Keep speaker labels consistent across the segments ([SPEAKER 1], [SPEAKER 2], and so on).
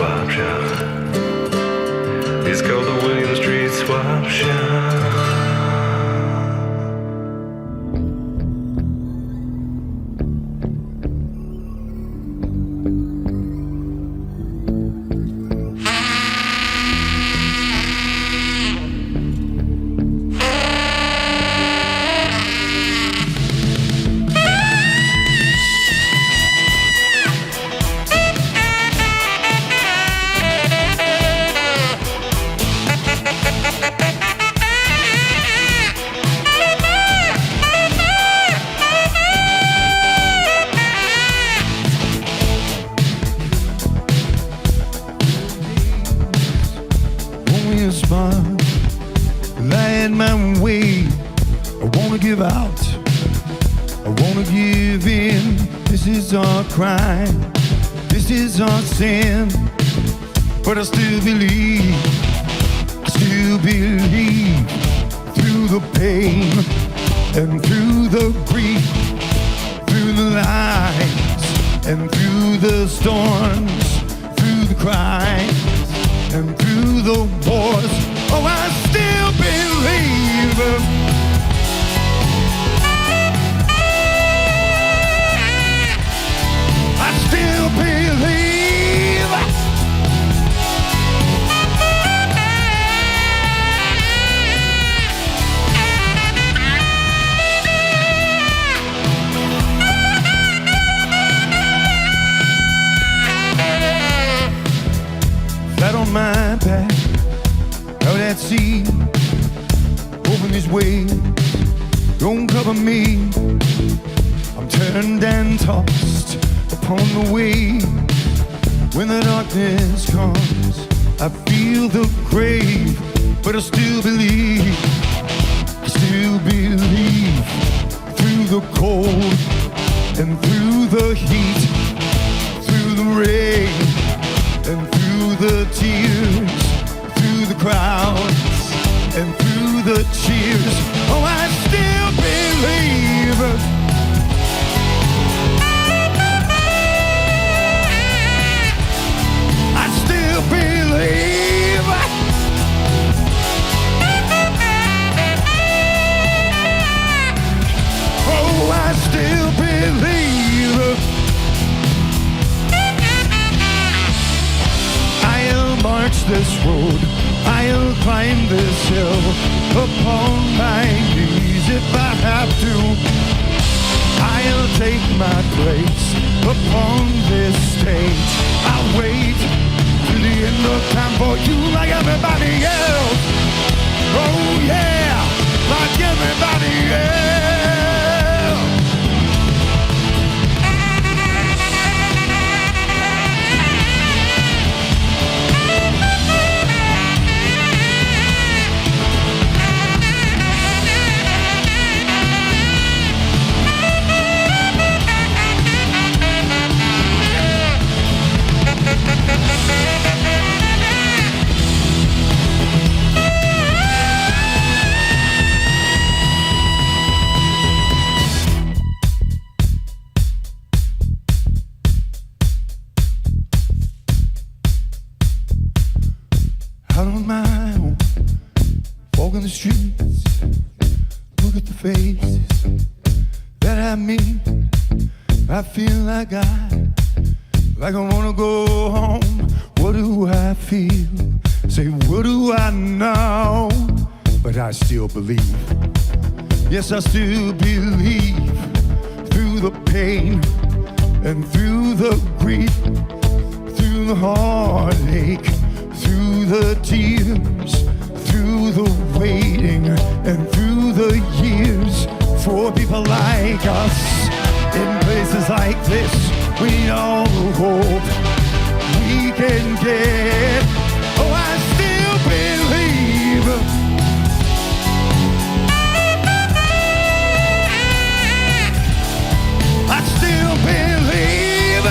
[SPEAKER 1] swap shop. It's called the William Street Swap Shop.
[SPEAKER 2] Lying my way, I wanna give out, I wanna give in. This is our crime, this is our sin, but I still believe, through the pain and through the grief, through the lies and through the storms, through the cries and through the wars. Oh, I still believe. I still believe. Flat on my back, out at sea, hoping these waves don't cover me. I'm turned and tossed upon the wave. When the darkness comes, I feel the grave, but I still believe, through the cold and through the heat, through the rain and through the tears, through the crowds and through the cheers. Oh, I still believe. I still believe. Oh, I still believe. I'll march this road, I'll climb this hill upon my knees if I have to. I'll take my place upon this stage. I'll wait to the end of time for you like everybody else. Oh yeah, like everybody else. Out on my own, walking the streets, look at the faces that I meet. I feel like I wanna go home. What do I feel? Say, what do I know? But I still believe. Yes, I still believe. Through the pain and through the grief, through the heartache, through the tears, through the waiting and through the years. For people like us, in places like this, we need all the hope we can get. Oh, I still believe. I still believe.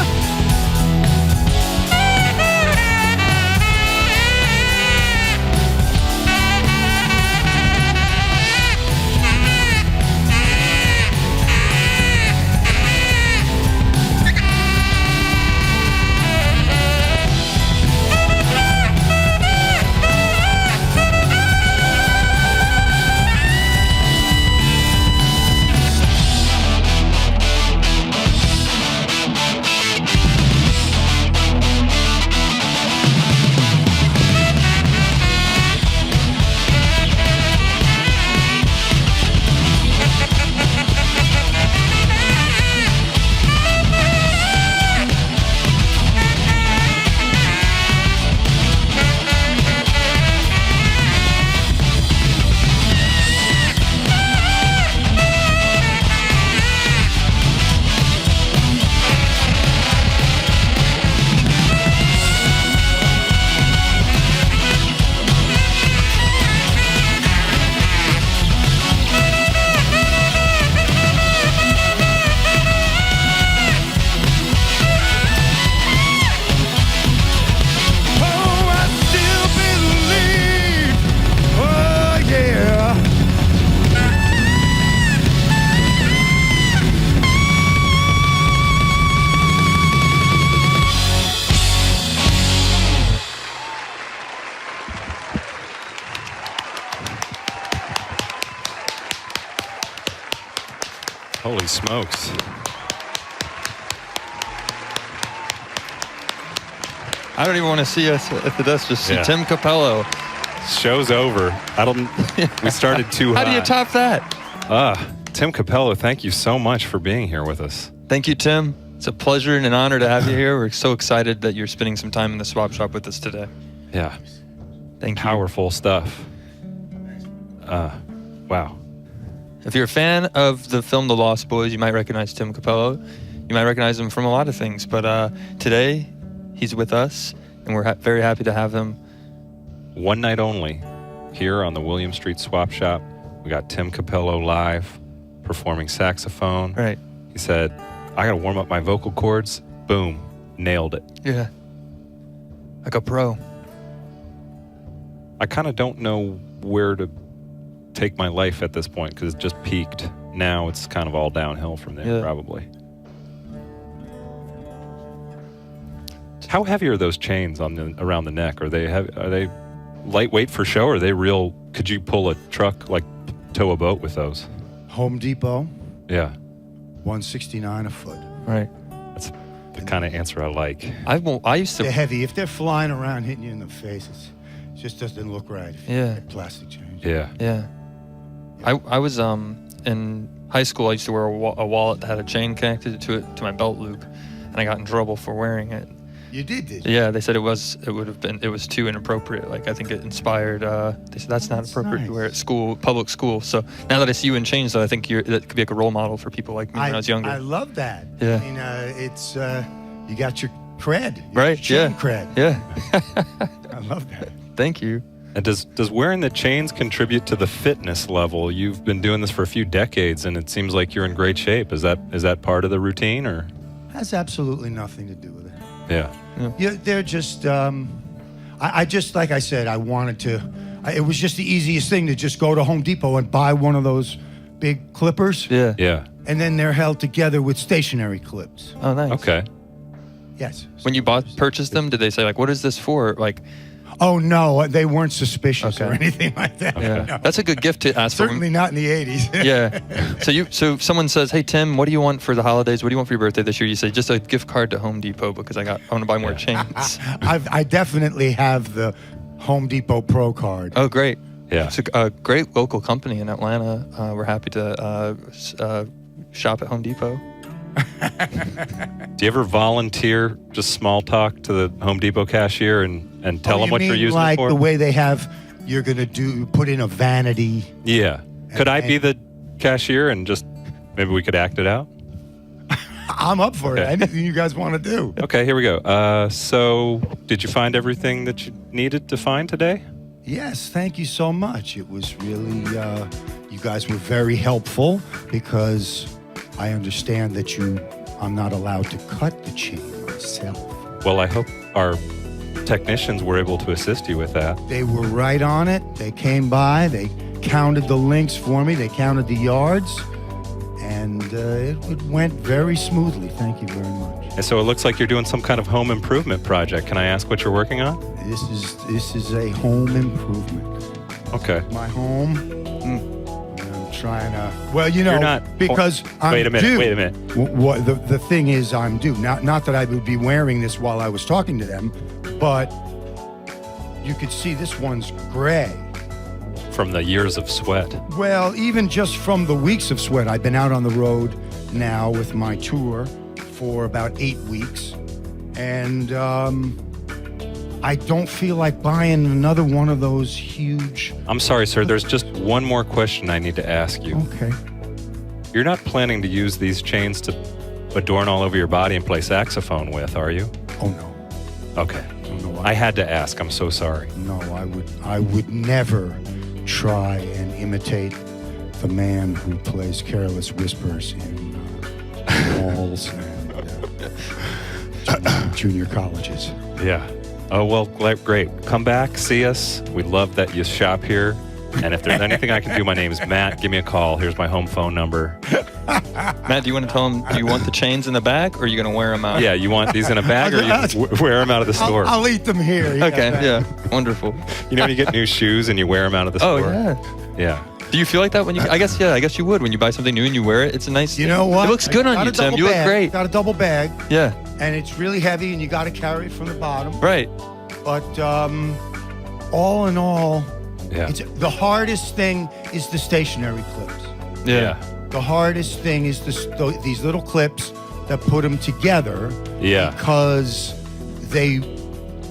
[SPEAKER 3] Holy smokes.
[SPEAKER 4] I don't even want to see us at the desk. Just see Tim Cappello.
[SPEAKER 3] Show's over. We started too high.
[SPEAKER 4] How do you top that?
[SPEAKER 3] Tim Cappello, thank you so much for being here with us.
[SPEAKER 4] Thank you, Tim. It's a pleasure and an honor to have you here. We're so excited that you're spending some time in the swap shop with us today.
[SPEAKER 3] Yeah.
[SPEAKER 4] Thank you.
[SPEAKER 3] Powerful stuff. Wow.
[SPEAKER 4] If you're a fan of the film The Lost Boys, you might recognize Tim Cappello. You might recognize him from a lot of things, but today he's with us, and we're very happy to have him.
[SPEAKER 3] One night only, here on the William Street Swap Shop. We got Tim Cappello live, performing saxophone.
[SPEAKER 4] Right.
[SPEAKER 3] He said, I got to warm up my vocal cords. Boom. Nailed it.
[SPEAKER 4] Yeah. Like a pro.
[SPEAKER 3] I kind of don't know where to take my life at this point because it just peaked. Now it's kind of all downhill from there, probably. How heavy are those chains around the neck? Are they lightweight for show, or are they real? Could you pull a truck, like tow a boat with those?
[SPEAKER 2] Home Depot,
[SPEAKER 3] Yeah.
[SPEAKER 2] $169 a foot.
[SPEAKER 4] Right.
[SPEAKER 3] That's the kind of answer I like.
[SPEAKER 4] I used to.
[SPEAKER 2] They're heavy. If they're flying around hitting you in the face, it just doesn't look right. If you get plastic chains.
[SPEAKER 3] Yeah.
[SPEAKER 4] Yeah. I was in high school. I used to wear a wallet that had a chain connected to my belt loop, and I got in trouble for wearing it.
[SPEAKER 2] You did you?
[SPEAKER 4] Yeah, they said it was too inappropriate. Like, I think it inspired. They said that's not appropriate to wear at school, public school. So now that I see you in chains, though, I think that could be like a role model for people like me when I was younger.
[SPEAKER 2] I love that.
[SPEAKER 4] Yeah.
[SPEAKER 2] I mean, it's you got your cred,
[SPEAKER 4] right?
[SPEAKER 2] Chain cred.
[SPEAKER 4] Yeah.
[SPEAKER 2] I love that.
[SPEAKER 4] Thank you.
[SPEAKER 3] And does wearing the chains contribute to the fitness level? You've been doing this for a few decades, and it seems like you're in great shape. Is that part of the routine, or?
[SPEAKER 2] Has absolutely nothing to do with it.
[SPEAKER 3] Yeah.
[SPEAKER 2] They're just. I just, like I said, I wanted to. It was just the easiest thing to just go to Home Depot and buy one of those big clippers.
[SPEAKER 4] Yeah.
[SPEAKER 3] Yeah.
[SPEAKER 2] And then they're held together with stationary clips.
[SPEAKER 4] Oh, nice.
[SPEAKER 3] Okay.
[SPEAKER 2] Yes.
[SPEAKER 4] When you purchased them, did they say, like, what is this for? Like.
[SPEAKER 2] Oh, no, they weren't suspicious or anything like that.
[SPEAKER 4] Yeah.
[SPEAKER 2] No.
[SPEAKER 4] That's a good gift to ask for.
[SPEAKER 2] Certainly not in the 80s.
[SPEAKER 4] Yeah. So if someone says, hey, Tim, what do you want for the holidays? What do you want for your birthday this year? You say, just a gift card to Home Depot because I want to buy more chains.
[SPEAKER 2] I definitely have the Home Depot Pro card.
[SPEAKER 4] Oh, great.
[SPEAKER 3] Yeah.
[SPEAKER 4] It's a great local company in Atlanta. We're happy to shop at Home Depot.
[SPEAKER 3] Do you ever volunteer, just small talk to the Home Depot cashier and tell them what you're using
[SPEAKER 2] like
[SPEAKER 3] it for?
[SPEAKER 2] the way they have, you're going to put in a vanity.
[SPEAKER 3] Yeah. Could I be the cashier and just maybe we could act it out?
[SPEAKER 2] I'm up for it. Anything you guys want to do.
[SPEAKER 3] Okay, here we go. So did you find everything that you needed to find today?
[SPEAKER 2] Yes, thank you so much. It was really, you guys were very helpful because I understand that I'm not allowed to cut the chain myself.
[SPEAKER 3] Well, I hope our technicians were able to assist you with that.
[SPEAKER 2] They were right on it. They came by. They counted the links for me. They counted the yards. And it went very smoothly. Thank you very much.
[SPEAKER 3] And so it looks like you're doing some kind of home improvement project. Can I ask what you're working on?
[SPEAKER 2] This is a home improvement.
[SPEAKER 3] Okay.
[SPEAKER 2] My home. I'm trying to. Well,
[SPEAKER 3] You're not,
[SPEAKER 2] because I'm
[SPEAKER 3] Wait a minute.
[SPEAKER 2] due.
[SPEAKER 3] Wait a minute.
[SPEAKER 2] What the thing is, I'm due. Not that I would be wearing this while I was talking to them, but you could see this one's gray.
[SPEAKER 3] From the years of sweat.
[SPEAKER 2] Well, even just from the weeks of sweat. I've been out on the road now with my tour for about 8 weeks, and I don't feel like buying another one of those huge.
[SPEAKER 3] I'm sorry, sir. There's just one more question I need to ask you.
[SPEAKER 2] Okay.
[SPEAKER 3] You're not planning to use these chains to adorn all over your body and play saxophone with, are you?
[SPEAKER 2] Oh no.
[SPEAKER 3] Okay.
[SPEAKER 2] Oh, no,
[SPEAKER 3] I had to ask. I'm so sorry.
[SPEAKER 2] No, I would never try and imitate the man who plays Careless Whispers in malls and junior colleges.
[SPEAKER 3] Yeah. Oh, well, great. Come back, see us. We love that you shop here. And if there's anything I can do, my name is Matt. Give me a call. Here's my home phone number.
[SPEAKER 4] Matt, do you want to tell them, do you want the chains in the bag, or are you going to wear them out?
[SPEAKER 3] Yeah, you want these in a bag, or you wear them out of the store?
[SPEAKER 2] I'll eat them here.
[SPEAKER 4] Okay, yeah. Wonderful.
[SPEAKER 3] You know when you get new shoes and you wear them out of the store?
[SPEAKER 4] Oh, yeah.
[SPEAKER 3] Yeah.
[SPEAKER 4] Do you feel like that when you? I guess you would when you buy something new and you wear it. It's a nice.
[SPEAKER 2] You know what?
[SPEAKER 4] It looks good
[SPEAKER 2] I
[SPEAKER 4] on
[SPEAKER 2] got
[SPEAKER 4] you,
[SPEAKER 2] a
[SPEAKER 4] Tim.
[SPEAKER 2] double
[SPEAKER 4] You look
[SPEAKER 2] bag.
[SPEAKER 4] great.
[SPEAKER 2] Got a double bag,
[SPEAKER 4] Yeah.
[SPEAKER 2] and it's really heavy, and you got to carry it from the bottom.
[SPEAKER 4] Right.
[SPEAKER 2] But all in all,
[SPEAKER 3] Yeah.
[SPEAKER 2] the hardest thing is the stationary clips.
[SPEAKER 4] Yeah.
[SPEAKER 2] The hardest thing is these little clips that put them together.
[SPEAKER 3] Yeah.
[SPEAKER 2] Because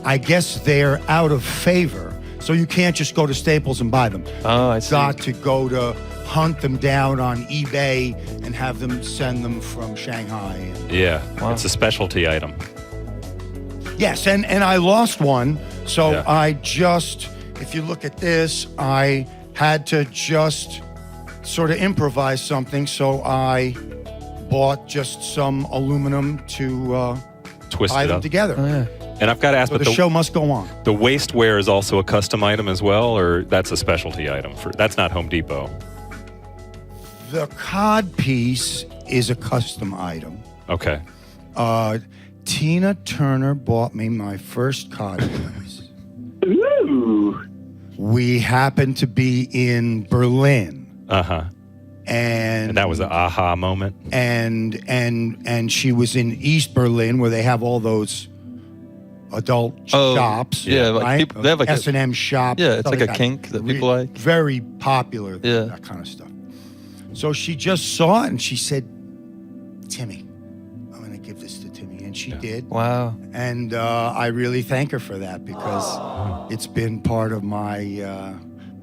[SPEAKER 2] I guess they're out of favor. So you can't just go to Staples and buy them.
[SPEAKER 4] Oh, I see.
[SPEAKER 2] Got to go to hunt them down on eBay and have them send them from Shanghai.
[SPEAKER 3] Yeah.
[SPEAKER 4] Wow.
[SPEAKER 3] It's a specialty item.
[SPEAKER 2] Yes, and I lost one. So
[SPEAKER 3] Yeah.
[SPEAKER 2] I just, if you look at this, I had to just sort of improvise something. So I bought just some aluminum to
[SPEAKER 3] Twist
[SPEAKER 2] tie
[SPEAKER 3] it
[SPEAKER 2] them
[SPEAKER 3] up.
[SPEAKER 2] together.
[SPEAKER 4] Oh, yeah.
[SPEAKER 3] And I've got to ask,
[SPEAKER 2] So
[SPEAKER 3] but
[SPEAKER 2] the show must go on.
[SPEAKER 3] the waistwear is also a custom item as well, or that's a specialty item? That's not Home Depot.
[SPEAKER 2] The cod piece is a custom item.
[SPEAKER 3] Okay.
[SPEAKER 2] Tina Turner bought me my first cod piece.
[SPEAKER 5] Ooh.
[SPEAKER 2] We happened to be in Berlin,
[SPEAKER 3] Uh-huh.
[SPEAKER 2] and
[SPEAKER 3] That was an aha moment.
[SPEAKER 2] and she was in East Berlin where they have all those adult
[SPEAKER 4] Oh,
[SPEAKER 2] shops.
[SPEAKER 4] yeah, like
[SPEAKER 2] right?
[SPEAKER 4] people- they have like a-
[SPEAKER 2] S&M shops.
[SPEAKER 4] Yeah, it's
[SPEAKER 2] stuff
[SPEAKER 4] like a
[SPEAKER 2] that.
[SPEAKER 4] kink that people like.
[SPEAKER 2] Very popular.
[SPEAKER 4] Yeah.
[SPEAKER 2] That kind of stuff. So she just saw it and she said, "Timmy, I'm going to give this to Timmy," and she did.
[SPEAKER 4] Wow.
[SPEAKER 2] And I really thank her for that because it's been part of my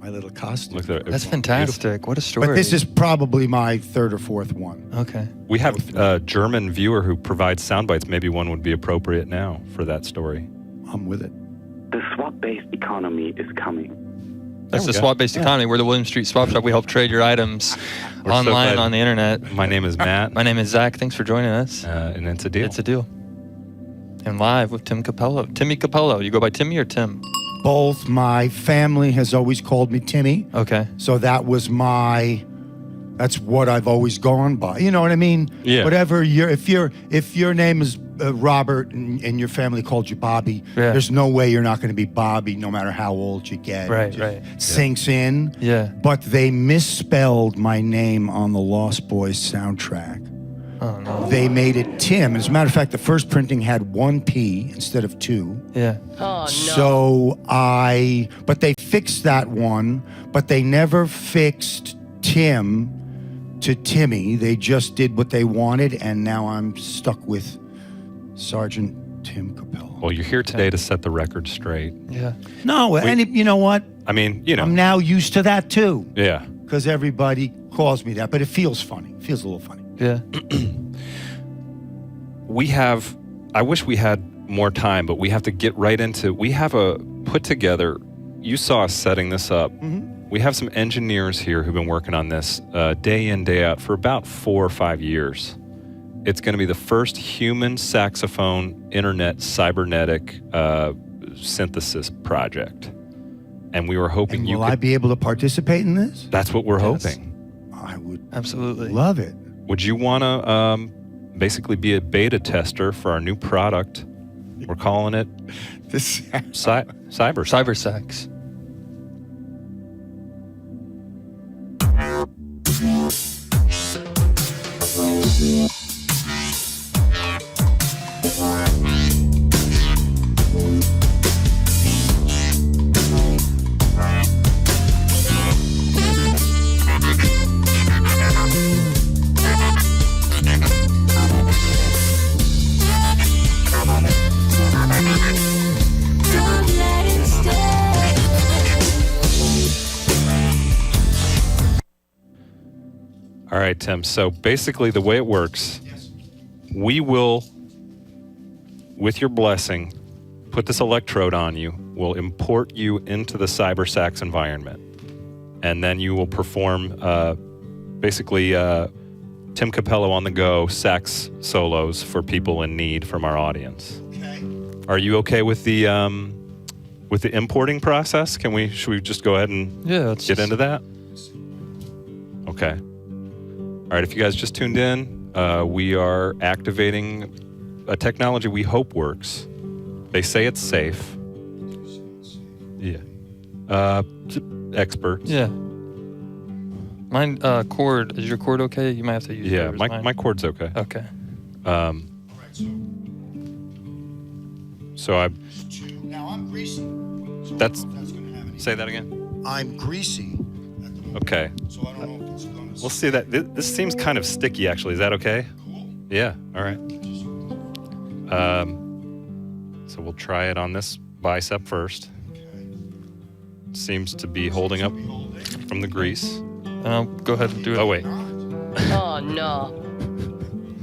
[SPEAKER 2] my little costume.
[SPEAKER 3] Look at
[SPEAKER 4] That's fantastic. What a story.
[SPEAKER 2] But this is probably my third or fourth one.
[SPEAKER 4] Okay.
[SPEAKER 3] We have a German viewer who provides sound bites. Maybe one would be appropriate now for that story.
[SPEAKER 2] I'm with it.
[SPEAKER 5] The swap-based economy is coming.
[SPEAKER 4] That's
[SPEAKER 3] we
[SPEAKER 4] the
[SPEAKER 3] go.
[SPEAKER 4] swap-based economy. We're the William Street Swap Shop. We help trade your items
[SPEAKER 3] We're so
[SPEAKER 4] online
[SPEAKER 3] glad.
[SPEAKER 4] on the internet.
[SPEAKER 3] My name is Matt,
[SPEAKER 4] My name is Zach. Thanks for joining us.
[SPEAKER 3] and it's a deal.
[SPEAKER 4] It's a deal. And live with Tim Cappello. Timmy Cappello. You go by Timmy or Tim?
[SPEAKER 2] Both. My family has always called me Timmy,
[SPEAKER 4] Okay.
[SPEAKER 2] so that's what I've always gone by. You know what I mean?
[SPEAKER 3] Yeah.
[SPEAKER 2] Whatever if your name is Robert and your family called you Bobby,
[SPEAKER 4] Yeah.
[SPEAKER 2] there's no way you're not going to be Bobby no matter how old you get.
[SPEAKER 4] Right,
[SPEAKER 2] It just
[SPEAKER 4] right.
[SPEAKER 2] Sinks in.
[SPEAKER 4] Yeah.
[SPEAKER 2] But they misspelled my name on the Lost Boys soundtrack.
[SPEAKER 4] Oh, no.
[SPEAKER 2] They made it Tim. As a matter of fact, the first printing had one P instead of two.
[SPEAKER 4] Yeah.
[SPEAKER 6] Oh, no.
[SPEAKER 2] So but they fixed that one, but they never fixed Tim to Timmy. They just did what they wanted, and now I'm stuck with Sergeant Tim Cappello.
[SPEAKER 3] Well, you're here today to set the record straight.
[SPEAKER 4] Yeah.
[SPEAKER 2] No, and you know what?
[SPEAKER 3] I mean, you know.
[SPEAKER 2] I'm now used to that too,
[SPEAKER 3] Yeah.
[SPEAKER 2] because everybody calls me that, but it feels funny. It feels a little funny.
[SPEAKER 4] Yeah.
[SPEAKER 3] I wish we had more time, but we have to get right into, we have a put together, you saw us setting this up. We have some engineers here who've been working on this day in, day out for about 4 or 5 years. It's going to be the first human saxophone internet cybernetic synthesis project. And we were hoping
[SPEAKER 2] And
[SPEAKER 3] you
[SPEAKER 2] will
[SPEAKER 3] could,
[SPEAKER 2] I be able to participate in this?
[SPEAKER 3] that's what we're
[SPEAKER 4] Yes.
[SPEAKER 3] hoping.
[SPEAKER 2] I would
[SPEAKER 4] Absolutely.
[SPEAKER 2] love it.
[SPEAKER 3] Would you want to basically be a beta tester for our new product? We're calling it
[SPEAKER 2] This
[SPEAKER 3] Cyber.
[SPEAKER 4] Cyber sex.
[SPEAKER 7] Don't let it stay.
[SPEAKER 3] All right, Tim. So basically, the way it works, we will, with your blessing, put this electrode on you. We'll import you into the cyber sax environment, and then you will perform basically Tim Cappello on the go sax solos for people in need from our audience.
[SPEAKER 2] Okay.
[SPEAKER 3] Are you okay with the importing process? Should we just go ahead and
[SPEAKER 4] Yeah. Let's
[SPEAKER 3] get into that? Okay. All right, if you guys just tuned in, we are activating a technology we hope works. They say it's safe. Yeah. Experts.
[SPEAKER 4] Yeah. Mine chord. Is your chord okay? You might have to use
[SPEAKER 3] Yeah,
[SPEAKER 4] whatever's
[SPEAKER 3] my chord's okay.
[SPEAKER 4] Okay.
[SPEAKER 3] So I
[SPEAKER 2] Now I'm greasy. So
[SPEAKER 3] That's-
[SPEAKER 2] I don't know if that's gonna have any.
[SPEAKER 3] say that again.
[SPEAKER 2] I'm greasy. At the moment,
[SPEAKER 3] Okay.
[SPEAKER 2] So I don't know if it's gonna.
[SPEAKER 3] We'll see that. This seems kind of sticky, actually. Is that okay?
[SPEAKER 2] Cool.
[SPEAKER 3] Yeah. All right. So we'll try it on this bicep first. Seems to be holding up from the grease.
[SPEAKER 4] I'll go ahead and do it.
[SPEAKER 3] Oh wait,
[SPEAKER 7] Oh no.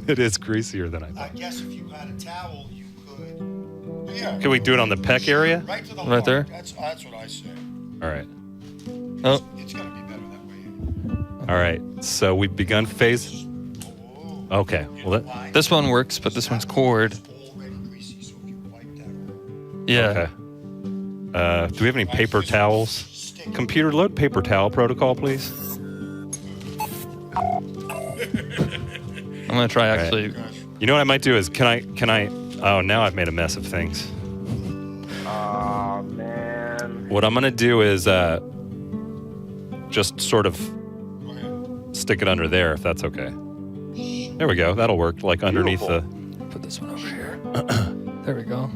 [SPEAKER 3] it is greasier than I
[SPEAKER 2] I
[SPEAKER 3] thought.
[SPEAKER 2] guess if you had a towel, you could. Yeah.
[SPEAKER 3] Can we do it on the pec area?
[SPEAKER 2] Right to the
[SPEAKER 4] Right
[SPEAKER 2] heart.
[SPEAKER 4] there?
[SPEAKER 2] That's what I say.
[SPEAKER 3] All right.
[SPEAKER 4] Oh,
[SPEAKER 2] It's gonna be better that way.
[SPEAKER 3] All right. So we've begun phase. Okay. Well, that,
[SPEAKER 4] this one works, but this one's chord.
[SPEAKER 2] Already greasy, so if you wipe that off.
[SPEAKER 4] Yeah.
[SPEAKER 3] okay. Do we have any paper towels? Computer, load paper towel protocol, please.
[SPEAKER 4] I'm gonna try actually.
[SPEAKER 3] You know what I might do is can I? Oh, now I've made a mess of things.
[SPEAKER 5] Aw, man.
[SPEAKER 3] What I'm gonna do is just sort of
[SPEAKER 2] Go ahead.
[SPEAKER 3] stick it under there, if that's okay. There we go. That'll work. Like underneath the.
[SPEAKER 4] Put this one over here. There we go.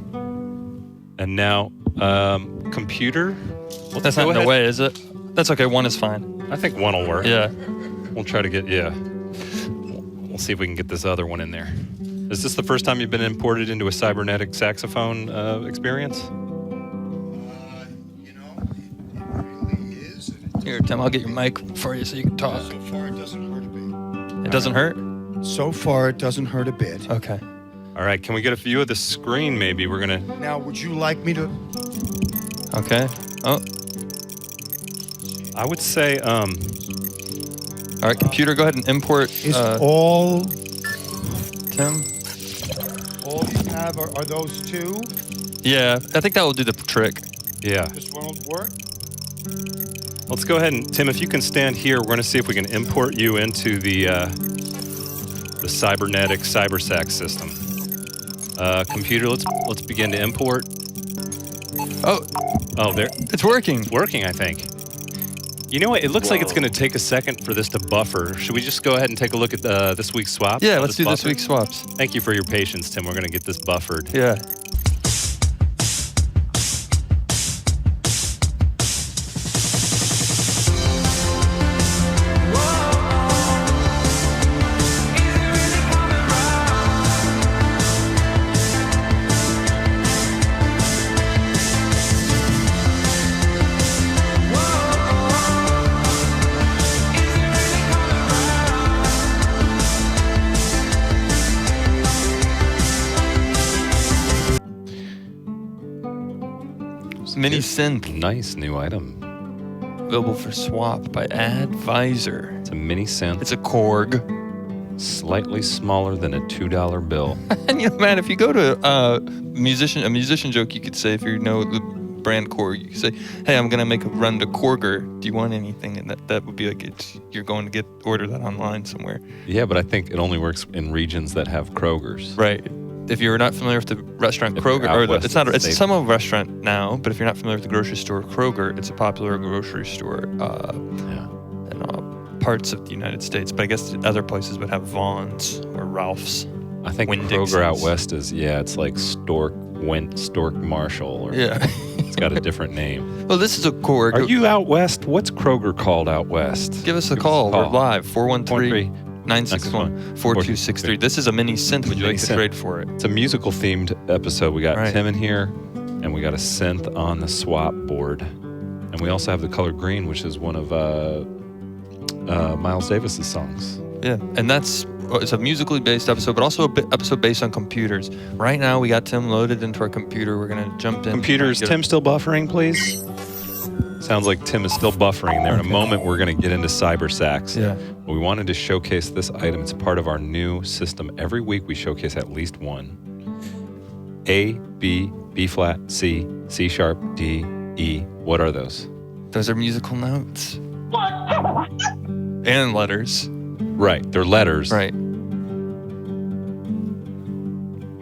[SPEAKER 3] And now, computer. Let's
[SPEAKER 4] That's
[SPEAKER 3] go
[SPEAKER 4] not in the
[SPEAKER 3] ahead.
[SPEAKER 4] way, is it? That's okay. One is fine.
[SPEAKER 3] I think one will work.
[SPEAKER 4] Yeah.
[SPEAKER 3] We'll try to get. Yeah. We'll see if we can get this other one in there. Is this the first time you've been imported into a cybernetic saxophone experience?
[SPEAKER 2] You know, it really is. And
[SPEAKER 4] Here, Tim. I'll get your mic for you so you can talk.
[SPEAKER 2] so far, it doesn't hurt a bit.
[SPEAKER 4] It doesn't hurt.
[SPEAKER 2] So far, it doesn't hurt a bit.
[SPEAKER 4] Okay.
[SPEAKER 3] All right. Can we get a view of the screen? Maybe we're gonna.
[SPEAKER 2] Now, would you like me to?
[SPEAKER 4] Okay. Oh.
[SPEAKER 3] I would say.
[SPEAKER 4] All right, computer. Go ahead and import.
[SPEAKER 2] Is all
[SPEAKER 4] Tim.
[SPEAKER 2] you have are those two?
[SPEAKER 4] Yeah, I think that will do the trick.
[SPEAKER 3] Yeah.
[SPEAKER 2] This one will work.
[SPEAKER 3] Let's go ahead and Tim, if you can stand here, we're going to see if we can import you into the cybernetic cybersax system. Computer, let's begin to import.
[SPEAKER 4] Oh,
[SPEAKER 3] There,
[SPEAKER 4] it's working.
[SPEAKER 3] it's working, I think. You know what? It looks like it's going to take a second for this to buffer. Should we just go ahead and take a look at this week's swap?
[SPEAKER 4] Yeah,
[SPEAKER 3] How
[SPEAKER 4] let's do this
[SPEAKER 3] buffered?
[SPEAKER 4] week's swaps.
[SPEAKER 3] Thank you for your patience, Tim. We're going to get this buffered.
[SPEAKER 4] Yeah. Mini synth
[SPEAKER 3] Nice new item.
[SPEAKER 4] available for swap by Advisor.
[SPEAKER 3] It's a mini synth,
[SPEAKER 4] It's a Korg.
[SPEAKER 3] slightly smaller than a $2 bill.
[SPEAKER 4] And you know, man, if you go to a musician joke, you could say, if you know the brand Korg, you could say, "Hey, I'm gonna make a run to Korger. Do you want anything?" And that would be like you're going to order that online somewhere,
[SPEAKER 3] Yeah, but I think it only works in regions that have Kroger's.
[SPEAKER 4] right? If you're not familiar with the restaurant
[SPEAKER 3] If you're
[SPEAKER 4] Kroger,
[SPEAKER 3] out
[SPEAKER 4] or
[SPEAKER 3] west,
[SPEAKER 4] it's not,
[SPEAKER 3] it's
[SPEAKER 4] it's some of a restaurant now, but if you're not familiar with the grocery store Kroger, it's a popular grocery store
[SPEAKER 3] Yeah.
[SPEAKER 4] in parts of the United States. But I guess other places would have Vaughn's or Ralph's.
[SPEAKER 3] I think
[SPEAKER 4] Winn-Dixie's.
[SPEAKER 3] Kroger out west is, it's like Stork Marshall, or
[SPEAKER 4] Yeah.
[SPEAKER 3] it's got a different name.
[SPEAKER 4] Well, this is a Korg.
[SPEAKER 3] Are you out west? What's Kroger called out west?
[SPEAKER 4] Give us a call. We're live. 413-961-4263. This is a mini synth. Would you like to
[SPEAKER 3] Mini synth.
[SPEAKER 4] trade for it?
[SPEAKER 3] It's a musical themed episode. We got
[SPEAKER 4] Right.
[SPEAKER 3] Tim in here, and we got a synth on the swap board. And we also have the color green, which is one of Miles Davis's songs.
[SPEAKER 4] Yeah. And it's a musically based episode, but also an episode based on computers. Right now, we got Tim loaded into our computer. We're going to jump in.
[SPEAKER 3] Computers,
[SPEAKER 4] Get a-
[SPEAKER 3] Tim still buffering, please? Sounds like Tim is still buffering there. In a moment, we're going to get into cyber sax.
[SPEAKER 4] Yeah.
[SPEAKER 3] We wanted to showcase this item. It's part of our new system. Every week, we showcase at least one. A, B, B flat, C, C sharp, D, E. What are those?
[SPEAKER 4] Those are musical notes. And letters.
[SPEAKER 3] Right. They're letters.
[SPEAKER 4] Right.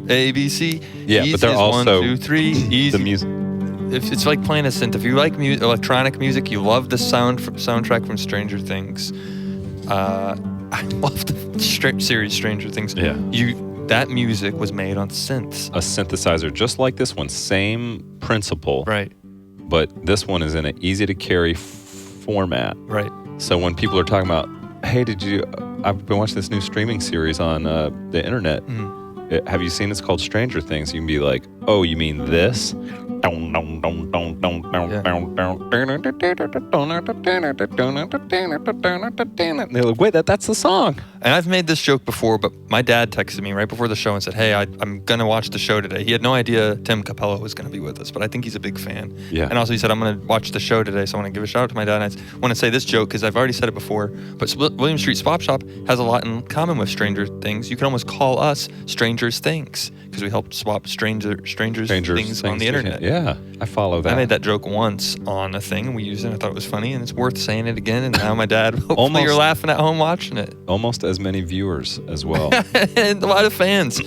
[SPEAKER 4] A, B, C.
[SPEAKER 3] Yeah, but
[SPEAKER 4] Easy
[SPEAKER 3] they're
[SPEAKER 4] is
[SPEAKER 3] also
[SPEAKER 4] 1, 2, 3. Easy.
[SPEAKER 3] The music.
[SPEAKER 4] It's like playing a synth. If you like electronic music, you love the soundtrack from Stranger Things. I love the series Stranger Things.
[SPEAKER 3] Yeah.
[SPEAKER 4] That music was made on synths.
[SPEAKER 3] A synthesizer, just like this one, same principle.
[SPEAKER 4] Right.
[SPEAKER 3] But this one is in an easy to carry format.
[SPEAKER 4] Right.
[SPEAKER 3] So when people are talking about, hey, I've been watching this new streaming series on the internet. Have you seen? It's called Stranger Things. You can be like, oh, you mean this? They're like, wait, that's the song.
[SPEAKER 4] And I've made this joke before, but my dad texted me right before the show and said, hey, I'm going to watch the show today. He had no idea Tim Cappello was going to be with us, but I think he's a big fan.
[SPEAKER 3] Yeah.
[SPEAKER 4] And also he said, I'm going to watch the show today, so I want to give a shout out to my dad. And I want to say this joke because I've already said it before, but William Street Swap Shop has a lot in common with Stranger Things. You can almost call us Stranger's Things because we helped swap strangers things on the internet.
[SPEAKER 3] Yeah, I follow that.
[SPEAKER 4] I made that joke once on a thing, and we used it. And I thought it was funny, and it's worth saying it again. And now my dad, hopefully you're laughing at home watching it.
[SPEAKER 3] Almost as many viewers as well.
[SPEAKER 4] And a lot of fans.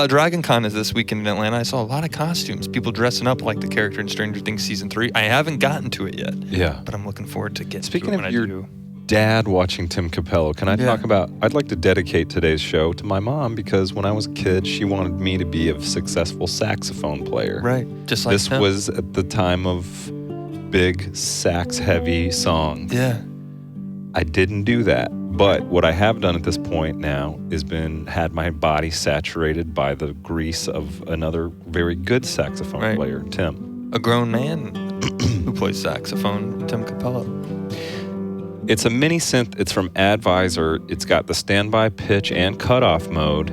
[SPEAKER 4] Dragon Con is this weekend in Atlanta. I saw a lot of costumes, people dressing up like the character in Stranger Things Season 3. I haven't gotten to it yet.
[SPEAKER 3] Yeah.
[SPEAKER 4] But I'm looking forward to getting
[SPEAKER 3] Speaking
[SPEAKER 4] to it when
[SPEAKER 3] of
[SPEAKER 4] I
[SPEAKER 3] your
[SPEAKER 4] do.
[SPEAKER 3] dad watching Tim Cappello, can I talk about, I'd like to dedicate today's show to my mom because when I was a kid, she wanted me to be a successful saxophone player.
[SPEAKER 4] Right. Just like
[SPEAKER 3] This
[SPEAKER 4] Tim.
[SPEAKER 3] was at the time of big sax-heavy songs.
[SPEAKER 4] Yeah.
[SPEAKER 3] I didn't do that. But what I have done at this point now is had my body saturated by the grease of another very good saxophone player, Tim.
[SPEAKER 4] A grown man who plays saxophone, Tim Cappello.
[SPEAKER 3] It's a mini synth. It's from Advisor. It's got the standby pitch and cutoff mode.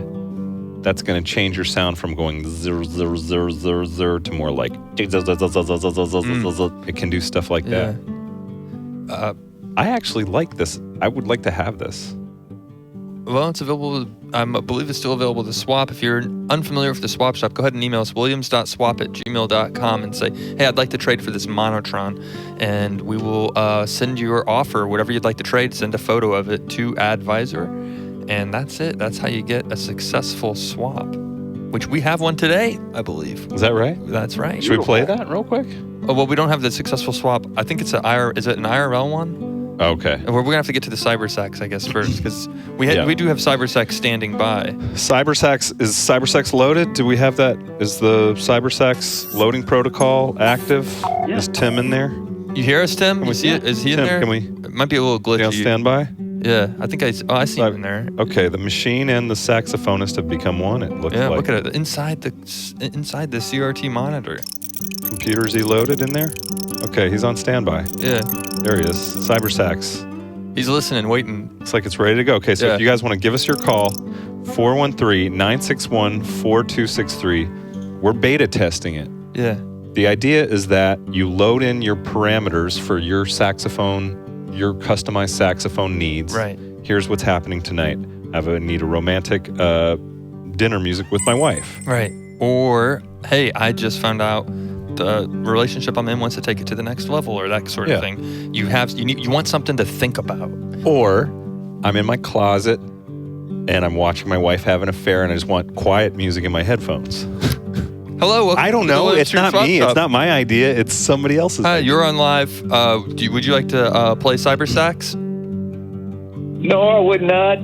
[SPEAKER 3] That's going to change your sound from going zer, zer, zer, zer, zer to more like it can do stuff like that. I actually like this. I would like to have this.
[SPEAKER 4] Well, it's available. I believe it's still available to swap. If you're unfamiliar with the swap shop, go ahead and email us, williams.swap@gmail.com, and say, hey, I'd like to trade for this Monotron. And we will send you your offer, whatever you'd like to trade, send a photo of it to Advisor. And that's it. That's how you get a successful swap, which we have one today, I believe.
[SPEAKER 3] Is that right?
[SPEAKER 4] That's right.
[SPEAKER 3] Should we play that real quick?
[SPEAKER 4] Oh, well, we don't have the successful swap. I think it's is it an IRL one?
[SPEAKER 3] Okay.
[SPEAKER 4] We're going to have to get to the cybersax, I guess, first, because we do have cybersax standing by.
[SPEAKER 3] Cybersax, is cybersax loaded? Do we have that? Is the cybersax loading protocol active? Yeah. Is Tim in there?
[SPEAKER 4] You hear us, Tim? We see it. Is he in there?
[SPEAKER 3] Can we?
[SPEAKER 4] It might be a little glitchy.
[SPEAKER 3] On standby?
[SPEAKER 4] Yeah, I think I see him in there.
[SPEAKER 3] Okay, the machine and the saxophonist have become one. It looks like.
[SPEAKER 4] Yeah, look at it inside the CRT monitor.
[SPEAKER 3] Computer, is he loaded in there? Okay, he's on standby.
[SPEAKER 4] Yeah.
[SPEAKER 3] There he is. Cybersax.
[SPEAKER 4] He's listening, waiting.
[SPEAKER 3] Looks like it's ready to go. Okay, so if you guys want to give us your call, 413-961-4263. We're beta testing it.
[SPEAKER 4] Yeah.
[SPEAKER 3] The idea is that you load in your parameters for your saxophone, your customized saxophone needs.
[SPEAKER 4] Right.
[SPEAKER 3] Here's what's happening tonight. I need a romantic dinner music with my wife.
[SPEAKER 4] Right. Or, hey, I just found out the relationship I'm in wants to take it to the next level, or that sort of thing. You want something to think about.
[SPEAKER 3] Or I'm in my closet and I'm watching my wife have an affair and I just want quiet music in my headphones.
[SPEAKER 4] Hello.
[SPEAKER 3] I don't know. It's not me. It's not my idea. It's somebody else's.
[SPEAKER 4] Hi, you're on live. Would you like to play cybersax?
[SPEAKER 5] No, I would not.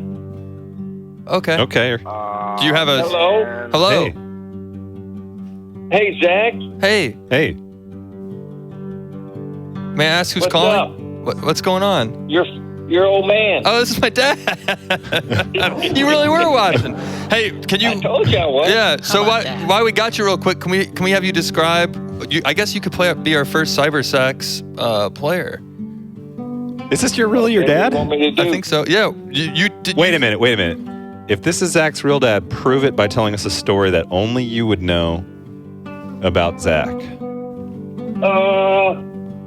[SPEAKER 4] Okay.
[SPEAKER 3] Okay.
[SPEAKER 4] Do you have a... Hello?
[SPEAKER 3] Hey.
[SPEAKER 5] Hey, Zach.
[SPEAKER 4] Hey.
[SPEAKER 3] Hey.
[SPEAKER 4] May I ask who's
[SPEAKER 5] What's
[SPEAKER 4] calling? What's going on?
[SPEAKER 5] Your old man.
[SPEAKER 4] Oh, this is my dad. You really were watching. Hey, can you...
[SPEAKER 5] I told you I was.
[SPEAKER 4] Yeah, so why we got you real quick, can we have you describe... I guess you could be our first cybersax player.
[SPEAKER 3] Is this really your dad?
[SPEAKER 5] What do you want me to do?
[SPEAKER 4] I think so. Yeah.
[SPEAKER 3] Wait a minute. If this is Zach's real dad, prove it by telling us a story that only you would know about Zach.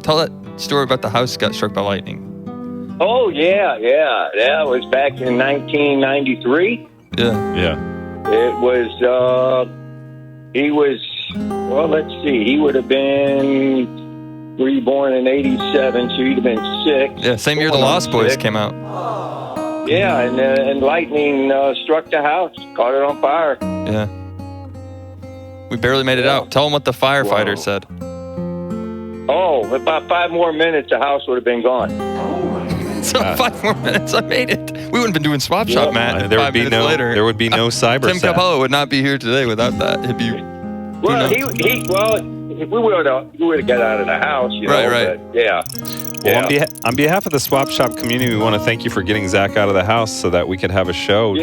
[SPEAKER 4] Tell that story about the house got struck by lightning.
[SPEAKER 5] Oh, yeah. That was back in 1993.
[SPEAKER 4] Yeah.
[SPEAKER 5] It was, he was, well, let's see. He would have been reborn in 87, so he'd have been 6.
[SPEAKER 4] Yeah, same year the Lost Boys came out.
[SPEAKER 5] Yeah, and lightning struck the house, caught it on fire.
[SPEAKER 4] Yeah. We barely made it out. Tell them what the firefighter said.
[SPEAKER 5] Oh, about 5 more minutes, the house would have been gone.
[SPEAKER 4] So
[SPEAKER 3] God.
[SPEAKER 4] 5 more minutes, I made it. We wouldn't been doing Swap Shop, Matt.
[SPEAKER 3] There
[SPEAKER 4] 5
[SPEAKER 3] would be
[SPEAKER 4] minutes later.
[SPEAKER 3] there would be no cyber.
[SPEAKER 4] Tim Capello would not be here today without that. He'd be.
[SPEAKER 5] Well,
[SPEAKER 4] knows?
[SPEAKER 5] we would have got out of the house, you know.
[SPEAKER 4] Right.
[SPEAKER 5] But yeah.
[SPEAKER 3] Well,
[SPEAKER 5] Yeah.
[SPEAKER 3] on behalf of the Swap Shop community, we want to thank you for getting Zach out of the house so that we could have a show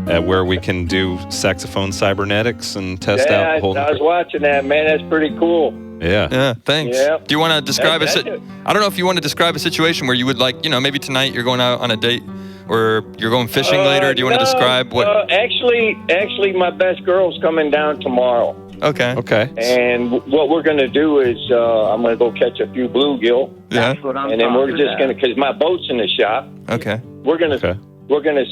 [SPEAKER 3] where we can do saxophone cybernetics and test
[SPEAKER 5] Yeah,
[SPEAKER 3] out.
[SPEAKER 5] I was watching that, man. That's pretty cool.
[SPEAKER 3] Yeah.
[SPEAKER 4] Thanks.
[SPEAKER 5] Yeah.
[SPEAKER 4] Do you want to describe
[SPEAKER 5] That's
[SPEAKER 4] I don't know if you want to describe a situation where you would maybe tonight you're going out on a date or you're going fishing later. Do you want to describe what?
[SPEAKER 5] Actually, my best girl's coming down tomorrow.
[SPEAKER 4] Okay.
[SPEAKER 5] And what we're going to do is I'm going to go catch a few bluegill.
[SPEAKER 4] Yeah.
[SPEAKER 5] And then we're just going to, because my boat's in the shop.
[SPEAKER 4] Okay.
[SPEAKER 5] We're going to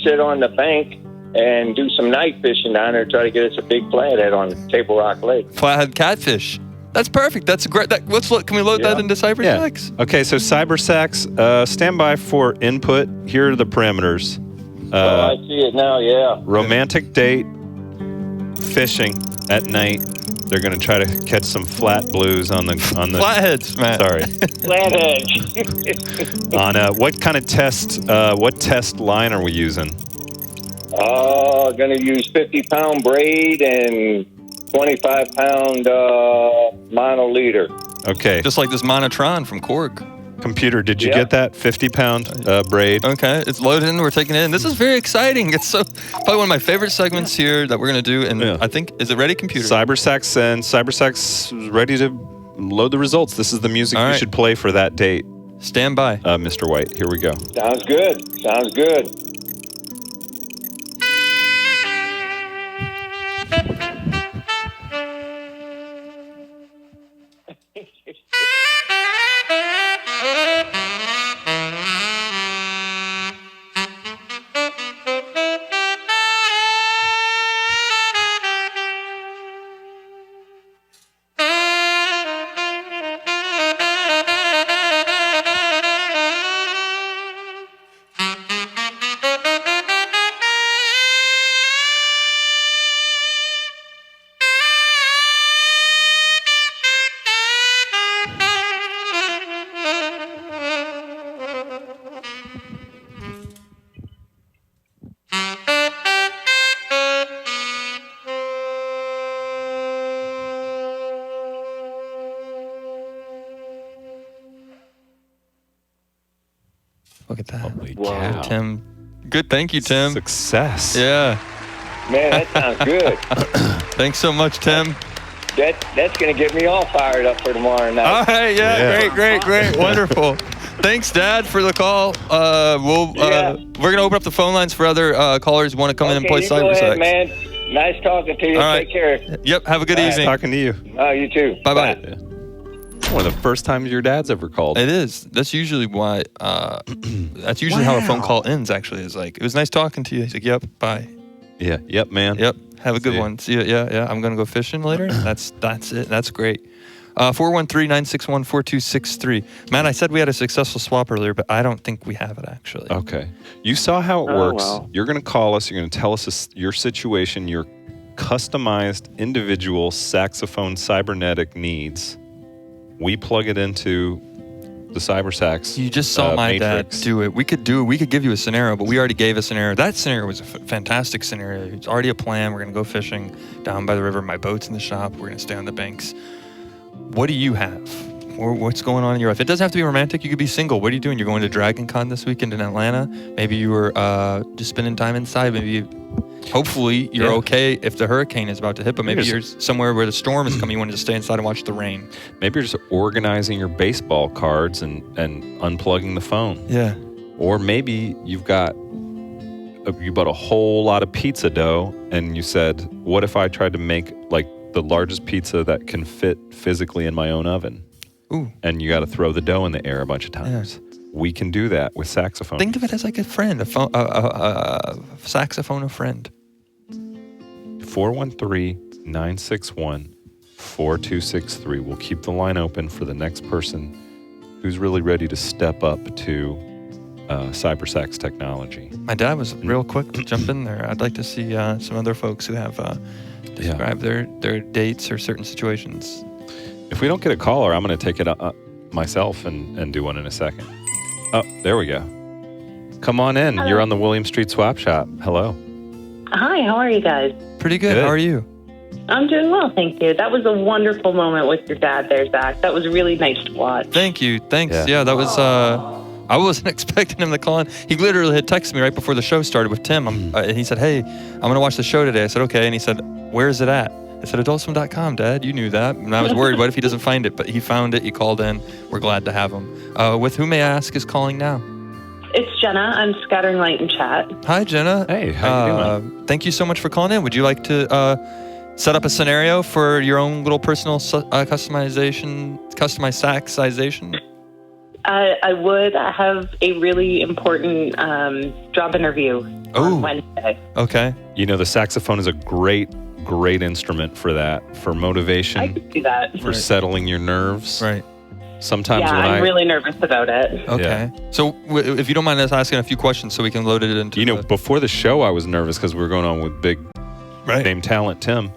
[SPEAKER 5] sit on the bank and do some night fishing down there. Try to get us a big flathead on Table Rock Lake.
[SPEAKER 4] Flathead catfish. That's perfect. That's great. Can we load that into CyberSax?
[SPEAKER 3] Yeah. Okay, so CyberSax, stand by for input. Here are the parameters.
[SPEAKER 5] I see it now, yeah.
[SPEAKER 3] Romantic date, fishing at night. They're going to try to catch some flat blues on the
[SPEAKER 4] Flatheads, Matt.
[SPEAKER 3] Sorry.
[SPEAKER 5] Flathead.
[SPEAKER 3] On what kind of test? What test line are we using?
[SPEAKER 5] Going to use 50-pound braid and 25-pound monoliter.
[SPEAKER 3] Okay.
[SPEAKER 4] Just like this Monotron from Korg.
[SPEAKER 3] Computer, did you get that 50-pound braid?
[SPEAKER 4] Okay, it's loaded in. We're taking it in. This is very exciting. It's probably one of my favorite segments here that we're going to do. And I think, is it ready, computer?
[SPEAKER 3] CyberSax and CyberSax is ready to load the results. This is the music you should play for that date.
[SPEAKER 4] Stand by.
[SPEAKER 3] Mr. White, here we go.
[SPEAKER 5] Sounds good.
[SPEAKER 4] Look at that.
[SPEAKER 3] Holy cow.
[SPEAKER 4] Tim. Good. Thank you, Tim.
[SPEAKER 3] Success.
[SPEAKER 4] Yeah.
[SPEAKER 5] Man, that sounds good.
[SPEAKER 4] Thanks so much, Tim.
[SPEAKER 5] That's going to get me all fired up for tomorrow night.
[SPEAKER 4] All right. Yeah. Great. Wonderful. Thanks, Dad, for the call. We're going to open up the phone lines for other callers who want to come in and play
[SPEAKER 5] Go ahead,
[SPEAKER 4] CyberSax.
[SPEAKER 5] man. Nice talking to you.
[SPEAKER 4] All right.
[SPEAKER 5] Take care.
[SPEAKER 4] Yep. Have a good evening.
[SPEAKER 3] Talking to you.
[SPEAKER 5] You too.
[SPEAKER 4] Bye-bye.
[SPEAKER 3] One of the first times your dad's ever called.
[SPEAKER 4] It is. That's usually why. That's usually how a phone call ends. Actually, is like, it was nice talking to you. He's like, "Yep, bye."
[SPEAKER 3] Yeah. Yep, man.
[SPEAKER 4] Yep. Have a good
[SPEAKER 3] See ya.
[SPEAKER 4] one. See ya. Yeah. I'm gonna go fishing later. That's it. That's great. 413-961-4263. Matt, I said we had a successful swap earlier, but I don't think we have it actually.
[SPEAKER 3] Okay. You saw how it works.
[SPEAKER 5] wow.
[SPEAKER 3] You're going to call us. You're going to tell us your situation, your customized individual saxophone cybernetic needs. We plug it into the CyberSax.
[SPEAKER 4] You just saw my
[SPEAKER 3] matrix.
[SPEAKER 4] dad do it. We could give you a scenario, but we already gave a scenario. That scenario was a fantastic scenario. It's already a plan. We're going to go fishing down by the river. My boat's in the shop. We're going to stay on the banks. What do you have? Or what's going on in your life? It doesn't have to be romantic. You could be single. What are you doing? You're going to Dragon Con this weekend in Atlanta. Maybe you were just spending time inside. Hopefully you're okay if the hurricane is about to hit, but maybe you're somewhere where the storm is coming. You wanted to stay inside and watch the rain.
[SPEAKER 3] Maybe you're just organizing your baseball cards and unplugging the phone.
[SPEAKER 4] Yeah.
[SPEAKER 3] Or maybe you bought a whole lot of pizza dough and you said, what if I tried to make like the largest pizza that can fit physically in my own oven?
[SPEAKER 4] Ooh.
[SPEAKER 3] And you got to throw the dough in the air a bunch of times.
[SPEAKER 4] Yeah.
[SPEAKER 3] We can do that with saxophone.
[SPEAKER 4] Think of it as like a friend, a saxophone, a friend.
[SPEAKER 3] 413-961-4263. We'll keep the line open for the next person who's really ready to step up to CyberSax technology.
[SPEAKER 4] My dad was real quick to jump in there. I'd like to see some other folks who have described their dates or certain situations.
[SPEAKER 3] If we don't get a caller, I'm going to take it myself and do one in a second. Oh, there we go. come on in. You're on the William Street Swap Shop. Hello.
[SPEAKER 6] Hi, how are you guys?
[SPEAKER 4] Pretty good.
[SPEAKER 3] Good.
[SPEAKER 4] How are you?
[SPEAKER 6] I'm doing well, thank you. That was a wonderful moment with your dad there, Zach. That was really nice to watch.
[SPEAKER 4] Thank you. Thanks.
[SPEAKER 3] Yeah.
[SPEAKER 4] Yeah, that was. I wasn't expecting him to call in. He literally had texted me right before the show started with Tim. And he said, "Hey, I'm going to watch the show today." I said, "Okay." And he said, "Where is it at?" I said, adultswim.com, Dad. You knew that. And I was worried, what if he doesn't find it? But he found it. He called in. We're glad to have him. With who, may I ask, is calling now?
[SPEAKER 6] It's Jenna. I'm scattering light in chat.
[SPEAKER 4] Hi, Jenna.
[SPEAKER 3] Hey, how you doing?
[SPEAKER 4] Thank you so much for calling in. Would you like to set up a scenario for your own little personal customized saxization?
[SPEAKER 6] I would have a really important job interview on Wednesday.
[SPEAKER 4] Okay.
[SPEAKER 3] You know, the saxophone is a great instrument for that, for motivation,
[SPEAKER 6] I could do that.
[SPEAKER 3] for settling your nerves.
[SPEAKER 4] Right.
[SPEAKER 3] Sometimes
[SPEAKER 6] Yeah,
[SPEAKER 3] when
[SPEAKER 6] I'm really nervous about it.
[SPEAKER 4] Okay. So if you don't mind us asking a few questions so we can load it into
[SPEAKER 3] before the show, I was nervous because we were going on with big name talent Tim.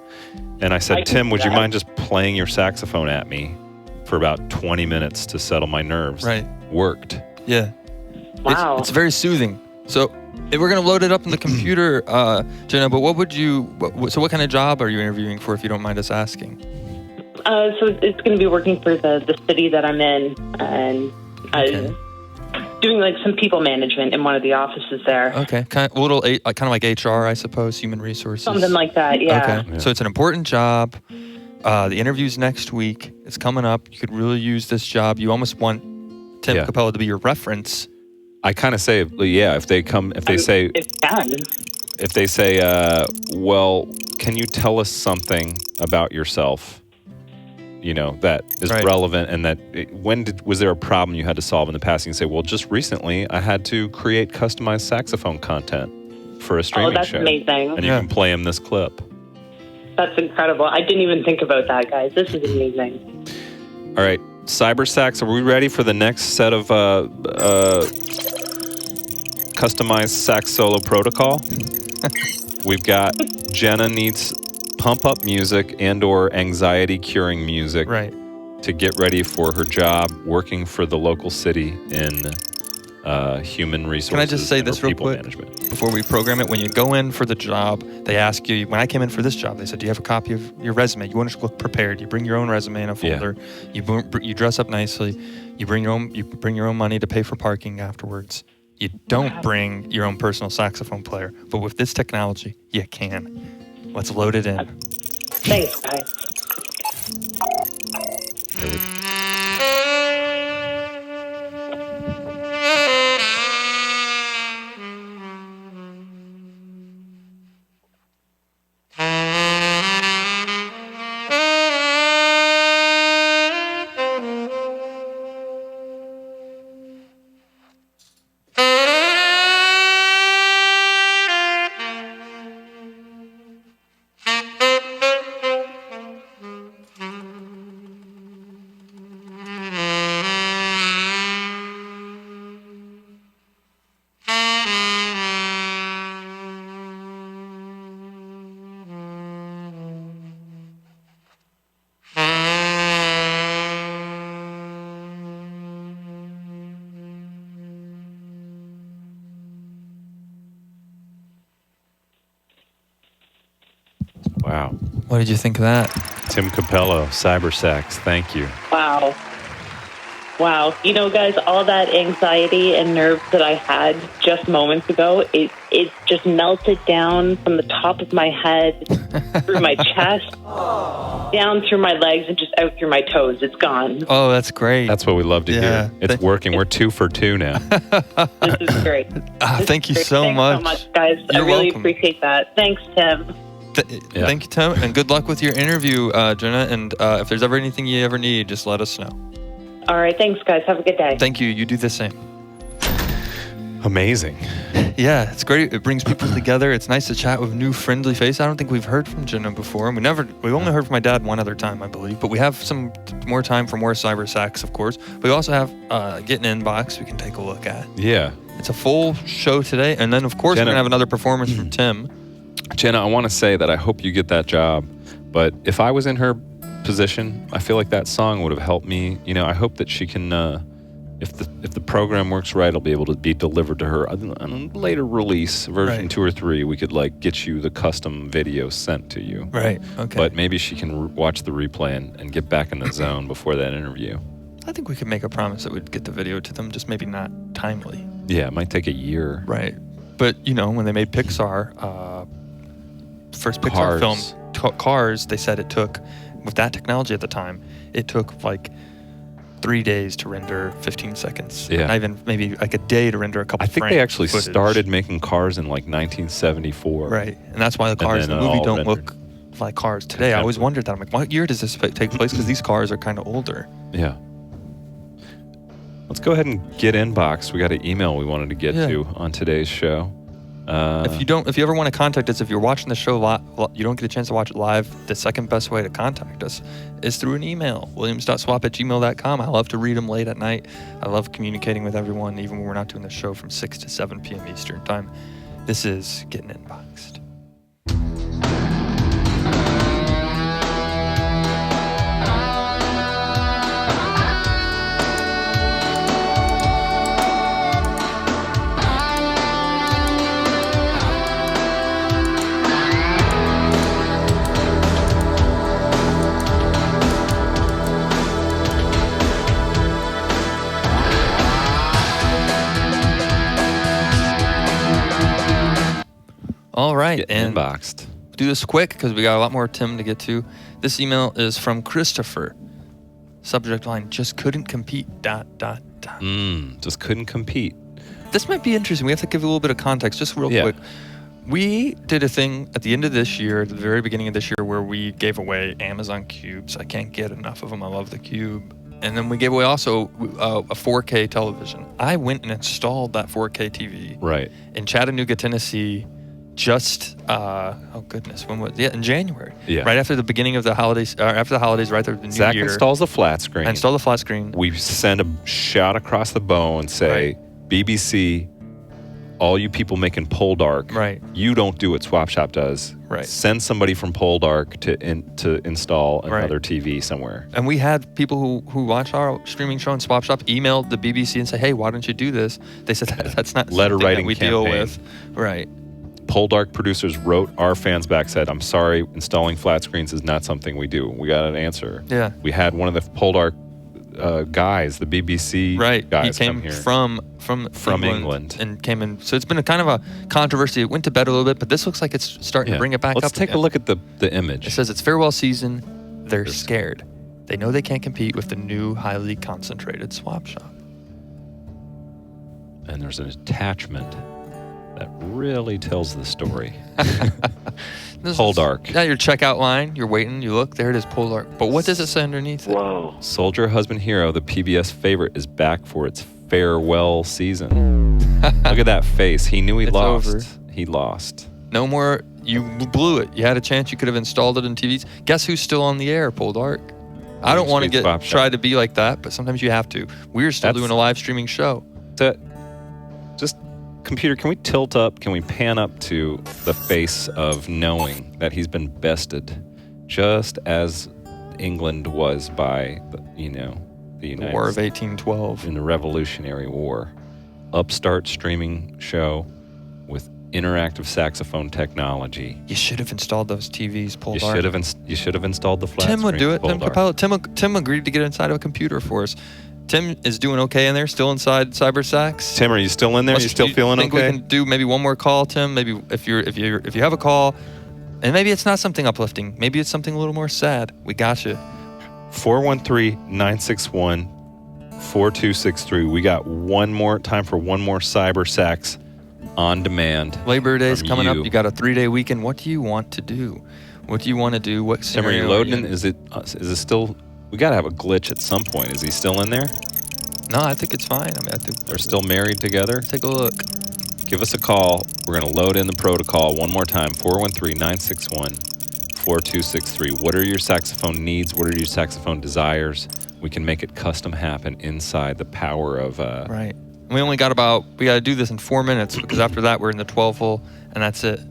[SPEAKER 3] And I said, Tim, would you mind just playing your saxophone at me for about 20 minutes to settle my nerves?
[SPEAKER 4] Right.
[SPEAKER 3] Worked.
[SPEAKER 4] Yeah.
[SPEAKER 6] Wow.
[SPEAKER 4] It's very soothing. So if we're going to load it up in the computer, Jenna, but what kind of job are you interviewing for, if you don't mind us asking?
[SPEAKER 6] So it's going to be working for the city that I'm in, and doing like some people management in one of the offices there.
[SPEAKER 4] Okay. Kind of like HR, I suppose, human resources.
[SPEAKER 6] Something like that, yeah.
[SPEAKER 4] Okay. So it's an important job. The interview's next week. It's coming up. You could really use this job. You almost want Tim Cappello to be your reference.
[SPEAKER 3] I kind of say, yeah, if they say, well, can you tell us something about yourself, that is relevant, and that was there a problem you had to solve in the past? You can say, well, just recently I had to create customized saxophone content for a streaming show.
[SPEAKER 6] Oh, that's amazing.
[SPEAKER 3] And you can play him this clip.
[SPEAKER 6] That's incredible. I didn't even think about that, guys. This is amazing.
[SPEAKER 3] All right, Cyber Sax, are we ready for the next set of customized sax solo protocol? We've got Jenna needs pump up music and or anxiety curing music to get ready for her job working for the local city in human resources.
[SPEAKER 4] Can I just say this real quick
[SPEAKER 3] management.
[SPEAKER 4] Before we program it? When you go in for the job, they ask you, when I came in for this job, they said, do you have a copy of your resume? You want to look prepared. You bring your own resume in a folder. Yeah. You dress up nicely. You bring your own money to pay for parking afterwards. You don't bring your own personal saxophone player. But with this technology, you can. Let's load it in.
[SPEAKER 6] Thanks, guys.
[SPEAKER 3] Wow.
[SPEAKER 4] What did you think of that?
[SPEAKER 3] Tim Cappello, Cyber Sax, thank you.
[SPEAKER 6] Wow. You know, guys, all that anxiety and nerves that I had just moments ago, it just melted down from the top of my head, through my chest, down through my legs, and just out through my toes. It's gone.
[SPEAKER 4] Oh, that's great.
[SPEAKER 3] That's what we love to hear. It's working. We're 2 for 2 now.
[SPEAKER 6] This is great.
[SPEAKER 4] Thank you so
[SPEAKER 6] Thanks
[SPEAKER 4] much.
[SPEAKER 6] so much, guys.
[SPEAKER 4] You're
[SPEAKER 6] I really
[SPEAKER 4] welcome.
[SPEAKER 6] appreciate that. Thanks, Tim.
[SPEAKER 4] Thank you, Tim, and good luck with your interview, Jenna. And if there's ever anything you ever need, just let us know.
[SPEAKER 6] All right. Thanks, guys. Have a good day.
[SPEAKER 4] Thank you. You do the same.
[SPEAKER 3] Amazing.
[SPEAKER 4] Yeah, it's great. It brings people together. It's nice to chat with a new friendly face. I don't think we've heard from Jenna before. We only heard from my dad one other time, I believe. But we have some more time for more cyber sax, of course. We also have Get an Inbox we can take a look at.
[SPEAKER 3] Yeah.
[SPEAKER 4] It's a full show today. And then, of course, we're going to have another performance from Tim.
[SPEAKER 3] Jenna, I want to say that I hope you get that job. But if I was in her position, I feel like that song would have helped me. I hope that she can If the program works right, it'll be able to be delivered to her on a later release, version
[SPEAKER 4] Right.
[SPEAKER 3] 2 or 3. We could like get you the custom video sent to you.
[SPEAKER 4] Right. Okay.
[SPEAKER 3] But maybe she can watch the replay and get back in the zone before that interview.
[SPEAKER 4] I think we could make a promise that we'd get the video to them, just maybe not timely.
[SPEAKER 3] Yeah, it might take a year.
[SPEAKER 4] Right. But, when they made Pixar, first Pixar
[SPEAKER 3] Cars.
[SPEAKER 4] film, Cars, they said it took, with that technology at the time, it took like 3 days to render 15 seconds.
[SPEAKER 3] Yeah.
[SPEAKER 4] Not even maybe like a day to render a couple
[SPEAKER 3] I think
[SPEAKER 4] frames
[SPEAKER 3] they actually
[SPEAKER 4] of footage.
[SPEAKER 3] started making Cars in like 1974.
[SPEAKER 4] Right. And that's why the cars in
[SPEAKER 3] then
[SPEAKER 4] the
[SPEAKER 3] it
[SPEAKER 4] movie
[SPEAKER 3] all
[SPEAKER 4] don't
[SPEAKER 3] rendered.
[SPEAKER 4] look like cars today. I always
[SPEAKER 3] Contemporary.
[SPEAKER 4] wondered that. I'm like, what year does this take place? Because these cars are kind of older.
[SPEAKER 3] Yeah. Let's go ahead and get inbox. We got an email we wanted to get
[SPEAKER 4] Yeah.
[SPEAKER 3] to on today's show.
[SPEAKER 4] If you ever want to contact us, if you're watching the show you don't get a chance to watch it live, the second best way to contact us is through an email, williams.swap@gmail.com. I love to read them late at night. I love communicating with everyone, even when we're not doing the show from 6 to 7 p.m. Eastern time. This is Getting Inboxed. All right,
[SPEAKER 3] Get
[SPEAKER 4] and
[SPEAKER 3] inboxed.
[SPEAKER 4] do this quick because we got a lot more Tim to get to. This email is from Christopher. Subject line: just couldn't compete. ...
[SPEAKER 3] Just couldn't compete.
[SPEAKER 4] This might be interesting. We have to give a little bit of context, just real
[SPEAKER 3] Yeah.
[SPEAKER 4] quick. We did a thing at the end of this year, at the very beginning of this year, where we gave away Amazon Cubes. I can't get enough of them. I love the Cube. And then we gave away also a 4K television. I went and installed that 4K TV
[SPEAKER 3] Right.
[SPEAKER 4] in Chattanooga, Tennessee, just when was in January.
[SPEAKER 3] Yeah.
[SPEAKER 4] Right after the beginning of the holidays, right after the New
[SPEAKER 3] Zach
[SPEAKER 4] Year.
[SPEAKER 3] installs the flat screen.
[SPEAKER 4] I installed the flat screen.
[SPEAKER 3] We send a shot across the bow and say, BBC, all you people making Poldark,
[SPEAKER 4] Right.
[SPEAKER 3] you don't do what Swap Shop does.
[SPEAKER 4] Right.
[SPEAKER 3] Send somebody from Poldark to install
[SPEAKER 4] Right.
[SPEAKER 3] another TV somewhere.
[SPEAKER 4] And we had people who watch our streaming show in Swap Shop emailed the BBC and say, hey, why don't you do this? They said that's not
[SPEAKER 3] Letter
[SPEAKER 4] something that
[SPEAKER 3] writing
[SPEAKER 4] we deal
[SPEAKER 3] campaign.
[SPEAKER 4] with. Right.
[SPEAKER 3] Poldark producers wrote our fans back, said, I'm sorry, installing flat screens is not something we do. We got an answer.
[SPEAKER 4] Yeah.
[SPEAKER 3] We had one of the Poldark guys, the BBC
[SPEAKER 4] Right.
[SPEAKER 3] guys,
[SPEAKER 4] he came
[SPEAKER 3] come here.
[SPEAKER 4] from
[SPEAKER 3] England.
[SPEAKER 4] and came in. So it's been a kind of a controversy. It went to bed a little bit, but this looks like it's starting to bring it back up.
[SPEAKER 3] Let's take
[SPEAKER 4] again.
[SPEAKER 3] a look at the image.
[SPEAKER 4] It says it's farewell season. They're scared. They know they can't compete with the new highly concentrated Swap Shop.
[SPEAKER 3] And there's an attachment that really tells the story. Poldark.
[SPEAKER 4] Yeah, your checkout line. You're waiting. You look. There it is, Poldark. But what does it say underneath it?
[SPEAKER 5] Whoa.
[SPEAKER 3] Soldier Husband Hero, the PBS favorite, is back for its farewell season. Look at that face. He knew he
[SPEAKER 4] It's
[SPEAKER 3] lost.
[SPEAKER 4] over.
[SPEAKER 3] He lost.
[SPEAKER 4] No more. You blew it. You had a chance. You could have installed it in TVs. Guess who's still on the air? Poldark. I don't want to
[SPEAKER 3] Street Swap Shop.
[SPEAKER 4] try to be like that, but sometimes you have to. We're still
[SPEAKER 3] That's-
[SPEAKER 4] doing a live streaming show.
[SPEAKER 3] Just computer, can we tilt up? Can we pan up to the face of knowing that he's been bested, just as England was by the United
[SPEAKER 4] War of
[SPEAKER 3] States
[SPEAKER 4] 1812.
[SPEAKER 3] in the Revolutionary War. Upstart streaming show with interactive saxophone technology.
[SPEAKER 4] You should have installed those TVs, Poldark.
[SPEAKER 3] You should have installed the flat
[SPEAKER 4] Tim would
[SPEAKER 3] screen
[SPEAKER 4] do it. Tim
[SPEAKER 3] Poldark.
[SPEAKER 4] Capello. Tim agreed to get inside of a computer for us. Tim is doing okay in there, still inside CyberSax.
[SPEAKER 3] Tim, are you still in there? You still feeling
[SPEAKER 4] think
[SPEAKER 3] okay?
[SPEAKER 4] we can do maybe one more call, Tim? Maybe if you have a call, and maybe it's not something uplifting. Maybe it's something a little more sad. We got you.
[SPEAKER 3] 413-961-4263. We got one more time for one more CyberSax on demand.
[SPEAKER 4] Labor Day's
[SPEAKER 3] from
[SPEAKER 4] coming up.
[SPEAKER 3] you.
[SPEAKER 4] You got a 3-day weekend. What do you want to do? What do you want to do? What
[SPEAKER 3] Tim, are
[SPEAKER 4] scenario
[SPEAKER 3] you
[SPEAKER 4] are
[SPEAKER 3] loading?
[SPEAKER 4] in?
[SPEAKER 3] Is it still? We got to have a glitch at some point. Is he still in there?
[SPEAKER 4] No, I think it's fine. I think
[SPEAKER 3] They're still married together?
[SPEAKER 4] Take a look.
[SPEAKER 3] Give us a call. We're going to load in the protocol one more time. 413-961-4263. What are your saxophone needs? What are your saxophone desires? We can make it custom happen inside the power of...
[SPEAKER 4] Right. We only got we got to do this in 4 minutes because after that we're in the 12 hole and that's it.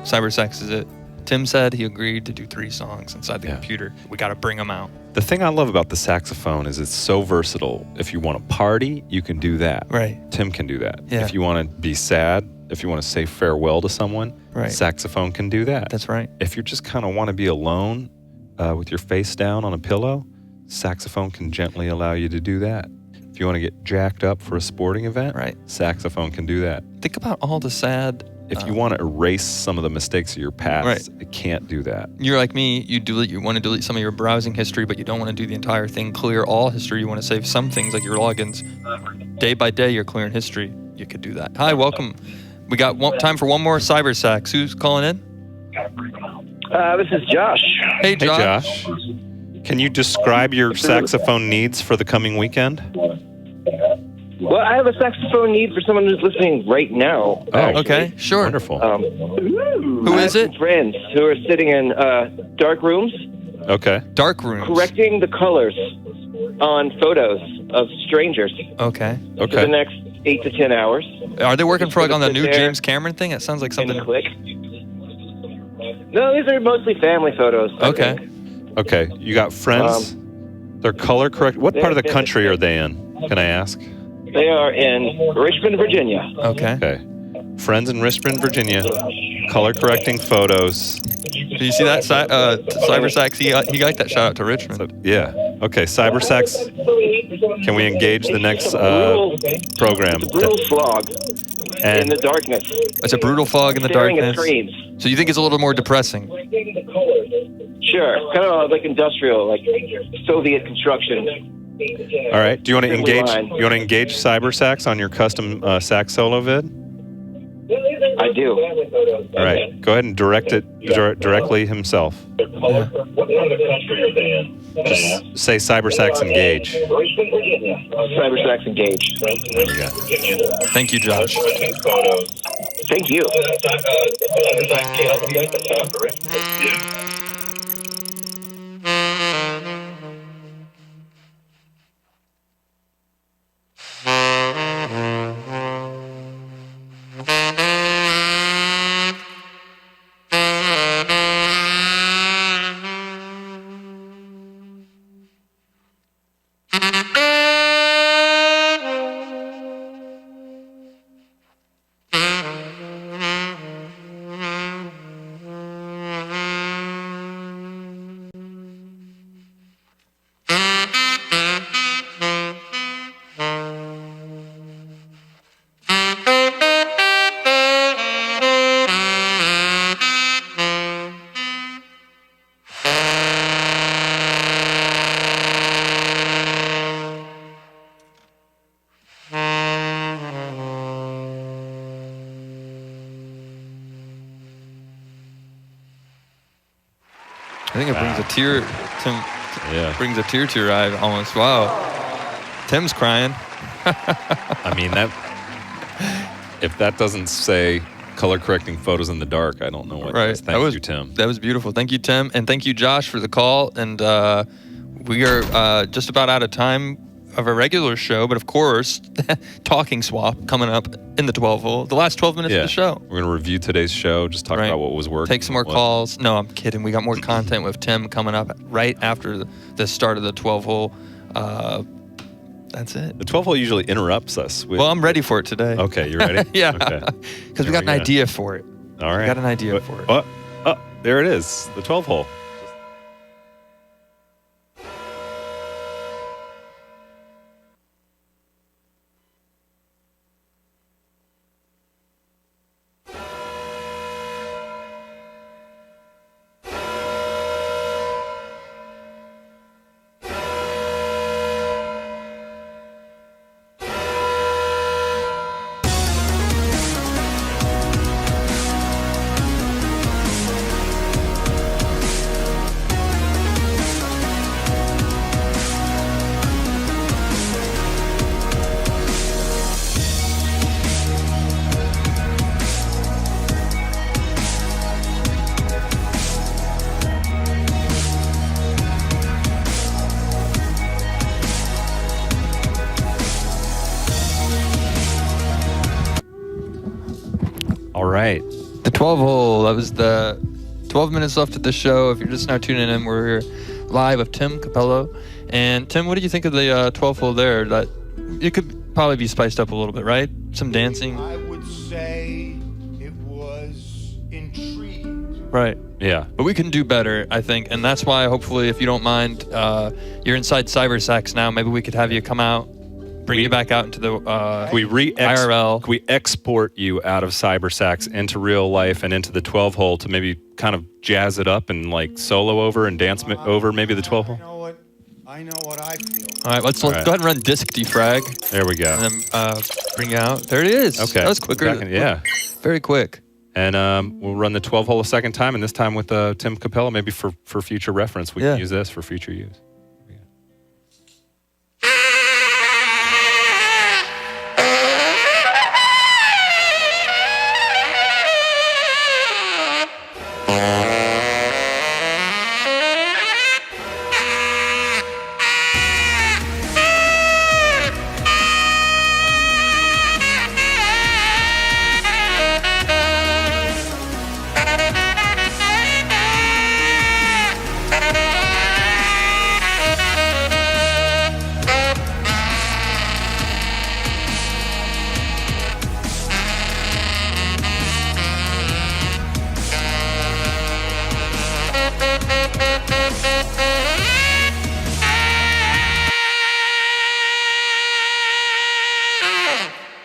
[SPEAKER 4] CyberSax is it. Tim said he agreed to do 3 songs inside the computer. We got to bring them out.
[SPEAKER 3] The thing I love about the saxophone is it's so versatile. If you want to party, you can do that.
[SPEAKER 4] Right.
[SPEAKER 3] Tim can do that.
[SPEAKER 4] Yeah.
[SPEAKER 3] If you want to be sad, if you want to say farewell to someone,
[SPEAKER 4] Right.
[SPEAKER 3] saxophone can do that.
[SPEAKER 4] That's right.
[SPEAKER 3] If you just kind of want to be alone with your face down on a pillow, saxophone can gently allow you to do that. If you want to get jacked up for a sporting event,
[SPEAKER 4] Right.
[SPEAKER 3] saxophone can do that.
[SPEAKER 4] Think about all the sad.
[SPEAKER 3] If you want to erase some of the mistakes of your past,
[SPEAKER 4] Right.
[SPEAKER 3] it can't do that.
[SPEAKER 4] You're like me. You want to delete some of your browsing history, but you don't want to do the entire thing. Clear all history. You want to save some things like your logins. Day by day, you're clearing history. You could do that. Hi, welcome. We got time for one more cyber sax. Who's calling in?
[SPEAKER 5] This is Josh.
[SPEAKER 4] Hey,
[SPEAKER 3] Hey,
[SPEAKER 4] Josh.
[SPEAKER 3] Josh. Can you describe your saxophone needs for the coming weekend?
[SPEAKER 5] Well, I have a saxophone need for someone who's listening right now.
[SPEAKER 3] Oh,
[SPEAKER 4] Okay, sure.
[SPEAKER 3] Wonderful.
[SPEAKER 5] Who
[SPEAKER 4] is it?
[SPEAKER 5] Friends who are sitting in dark rooms,
[SPEAKER 3] Okay.
[SPEAKER 4] Dark rooms.
[SPEAKER 5] correcting the colors on photos of strangers
[SPEAKER 4] Okay.
[SPEAKER 5] for the
[SPEAKER 3] Okay.
[SPEAKER 5] next 8 to 10 hours.
[SPEAKER 4] Are they working for like on the
[SPEAKER 5] Sit
[SPEAKER 4] new
[SPEAKER 5] there
[SPEAKER 4] James Cameron thing? It sounds like
[SPEAKER 5] And
[SPEAKER 4] something.
[SPEAKER 5] click. No, these are mostly family photos. I
[SPEAKER 4] Okay.
[SPEAKER 5] think.
[SPEAKER 3] Okay. You got friends? They're color correct. What part of the country are they in? Can I ask?
[SPEAKER 5] They are in Richmond, Virginia.
[SPEAKER 4] Okay.
[SPEAKER 3] Okay. Friends in Richmond, Virginia. Color correcting photos.
[SPEAKER 4] Do you see that cyber sax? He got that shout out to Richmond.
[SPEAKER 3] Yeah. Okay. Cyber sex. Can we engage the next program?
[SPEAKER 5] It's a brutal slog in
[SPEAKER 3] And
[SPEAKER 5] the darkness.
[SPEAKER 4] It's a brutal fog in the
[SPEAKER 5] Staring at
[SPEAKER 4] darkness.
[SPEAKER 5] screens.
[SPEAKER 4] So you think it's a little more depressing?
[SPEAKER 5] Sure, kind of like industrial, like Soviet construction.
[SPEAKER 3] all right. Do you want to
[SPEAKER 5] Assembly
[SPEAKER 3] engage?
[SPEAKER 5] line.
[SPEAKER 3] You want to engage cyber sax on your custom sax solo vid?
[SPEAKER 5] I do.
[SPEAKER 3] All right. Go ahead and direct it directly himself. Just say cyber sax engage.
[SPEAKER 5] Cyber sax engage.
[SPEAKER 4] Thank you, Josh.
[SPEAKER 5] Thank you.
[SPEAKER 4] I think it brings a tear. Tim
[SPEAKER 3] Yeah.
[SPEAKER 4] brings a tear to your eye almost. Wow. Tim's crying.
[SPEAKER 3] I mean that. If that doesn't say color correcting photos in the dark, I don't know what
[SPEAKER 4] Right.
[SPEAKER 3] does. Thank you, Tim.
[SPEAKER 4] That was beautiful. Thank you, Tim. And thank you, Josh, for the call. And we are just about out of time of a regular show. But of course, Talking Swap coming up in the 12 hole. The last 12 minutes of the show.
[SPEAKER 3] We're gonna review today's show. Just talk
[SPEAKER 4] Right.
[SPEAKER 3] about what was working.
[SPEAKER 4] Take some more
[SPEAKER 3] what-
[SPEAKER 4] calls. No, I'm kidding. We got more content with Tim coming up right after the start of the 12 hole. That's it.
[SPEAKER 3] The 12 hole usually interrupts us.
[SPEAKER 4] Well, I'm ready for it today.
[SPEAKER 3] Okay, you ready?
[SPEAKER 4] Yeah.
[SPEAKER 3] Okay.
[SPEAKER 4] Because we
[SPEAKER 3] There
[SPEAKER 4] got
[SPEAKER 3] we
[SPEAKER 4] an
[SPEAKER 3] go.
[SPEAKER 4] idea for it.
[SPEAKER 3] All right.
[SPEAKER 4] We got an idea for it.
[SPEAKER 3] Oh, there it is. The 12 hole. All right.
[SPEAKER 4] The 12 hole. That was the 12 minutes left of the show. If you're just now tuning in, we're here live with Tim Cappello. And Tim, what do you think of the 12 hole there? That it could probably be spiced up a little bit, right? Some dancing.
[SPEAKER 2] I would say it was intriguing.
[SPEAKER 4] Right.
[SPEAKER 3] Yeah.
[SPEAKER 4] But we can do better, I think. And that's why, hopefully, if you don't mind, you're inside Cybersax now. Maybe we could have you come out, bring you back out into the IRL.
[SPEAKER 3] Can we export you out of Cybersax into real life and into the 12 hole to maybe kind of jazz it up and like solo over and dance over maybe the 12 hole?
[SPEAKER 2] I know what I feel.
[SPEAKER 4] All right, let's go ahead and run disc defrag.
[SPEAKER 3] There we go.
[SPEAKER 4] And then bring you out. There it is.
[SPEAKER 3] Okay.
[SPEAKER 4] That was quicker.
[SPEAKER 3] Yeah.
[SPEAKER 4] Very quick.
[SPEAKER 3] And we'll run the 12 hole a second time, and this time with Tim Cappello, maybe for future reference. We can use this for future use.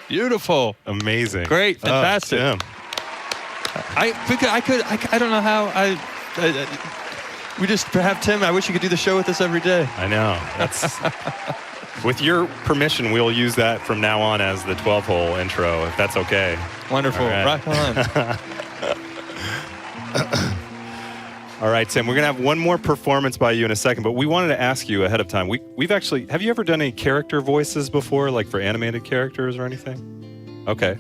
[SPEAKER 4] Beautiful.
[SPEAKER 3] Amazing.
[SPEAKER 4] Great. Fantastic.
[SPEAKER 3] Tim.
[SPEAKER 4] I don't know how we just have Tim. I wish you could do the show with us every day.
[SPEAKER 3] I know. That's with your permission, we'll use that from now on as the 12 hole intro, if that's okay.
[SPEAKER 4] Wonderful.
[SPEAKER 3] All right.
[SPEAKER 4] Rock on.
[SPEAKER 3] All right, Tim, we're going to have one more performance by you in a second, but we wanted to ask you ahead of time. We've actually, have you ever done any character voices before, like for animated characters or anything? Okay.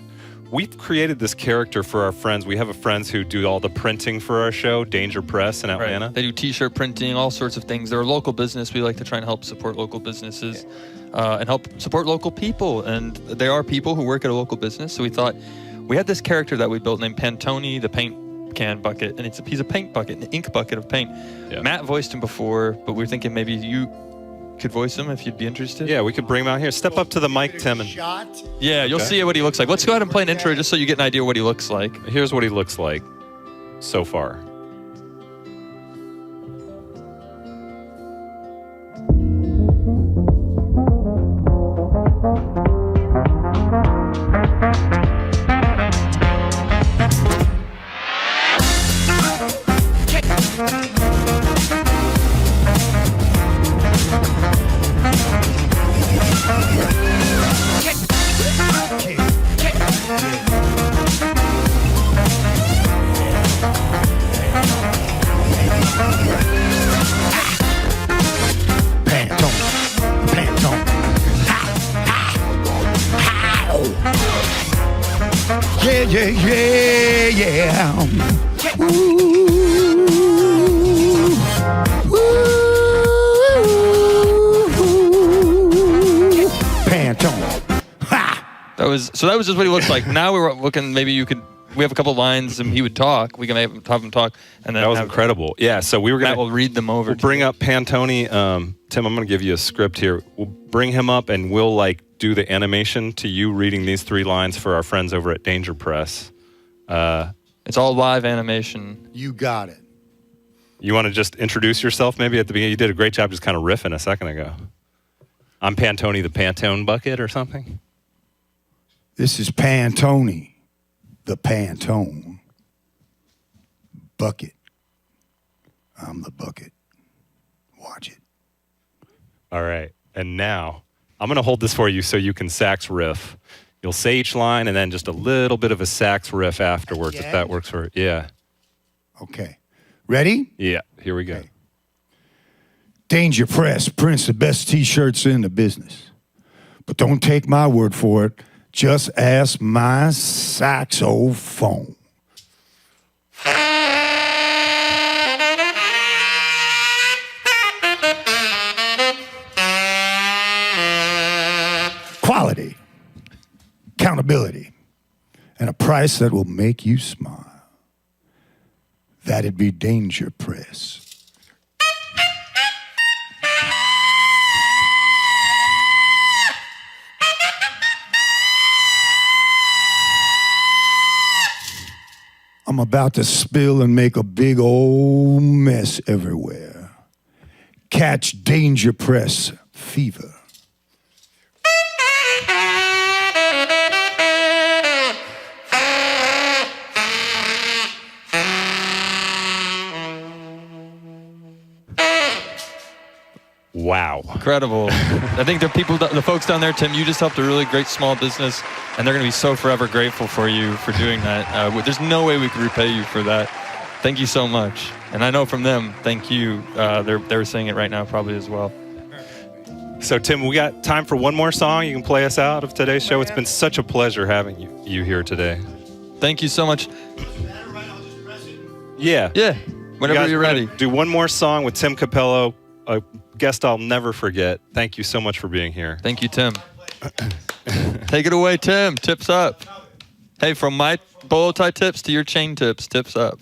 [SPEAKER 3] We've created this character for our friends. We have friends who do all the printing for our show, Danger Press in Atlanta.
[SPEAKER 4] Right. They do T-shirt printing, all sorts of things. They're a local business. We like to try and help support local businesses and help support local people. And they are people who work at a local business. So we thought we had this character that we built named Pantone, the paint can bucket, and he's a paint bucket, an ink bucket of paint. Yeah. Matt voiced him before, but we were thinking maybe you could voice him if you'd be interested.
[SPEAKER 3] Yeah, we could bring him out here. Step up to the mic, Tim. And
[SPEAKER 4] yeah, you'll see what he looks like. Let's go ahead and play an intro just so you get an idea what he looks like.
[SPEAKER 3] Here's what he looks like so far.
[SPEAKER 2] Yeah. Ooh. Ooh. Pantone. Ha!
[SPEAKER 4] That was just what he looks like. Now we're looking, maybe we have a couple lines and he would talk. We can have him talk. And then
[SPEAKER 3] that was incredible. Yeah, so we were going to...
[SPEAKER 4] We'll read them over.
[SPEAKER 3] We'll bring up Pantone. Tim, I'm going to give you a script here. We'll bring him up and we'll do the animation to you reading these 3 lines for our friends over at Danger Press.
[SPEAKER 4] It's all live animation.
[SPEAKER 2] You got it.
[SPEAKER 3] You want to just introduce yourself maybe at the beginning? You did a great job just kind of riffing a second ago. I'm Pantone the Pantone bucket or something.
[SPEAKER 2] This is Pantone the Pantone bucket. I'm the bucket. Watch it.
[SPEAKER 3] All right. And now I'm going to hold this for you so you can sax riff. You'll say each line and then just a little bit of a sax riff afterwards if that works for you. Yeah.
[SPEAKER 2] Okay. Ready?
[SPEAKER 3] Yeah. Here we go.
[SPEAKER 2] Okay. Danger Press prints the best T-shirts in the business. But don't take my word for it. Just ask my saxophone. Quality, accountability, and a price that will make you smile. That'd be Danger Press. I'm about to spill and make a big old mess everywhere. Catch Danger Press fever.
[SPEAKER 3] Wow.
[SPEAKER 4] Incredible. I think the folks down there, Tim, you just helped a really great small business, and they're going to be so forever grateful for you for doing that. There's no way we could repay you for that. Thank you so much. And I know from them, thank you. They're saying it right now probably as well.
[SPEAKER 3] So, Tim, we got time for one more song. You can play us out of today's show. It's been such a pleasure having you here today.
[SPEAKER 4] Thank you so much.
[SPEAKER 3] Yeah.
[SPEAKER 4] Yeah, whenever
[SPEAKER 3] guys,
[SPEAKER 4] you're
[SPEAKER 3] we're gonna
[SPEAKER 4] ready.
[SPEAKER 3] do one more song with Tim Capello, a guest I'll never forget. Thank you so much for being here.
[SPEAKER 4] Thank you, Tim. Take it away, Tim. Tips up. Hey, from my bolo tie tips to your chain tips, tips up.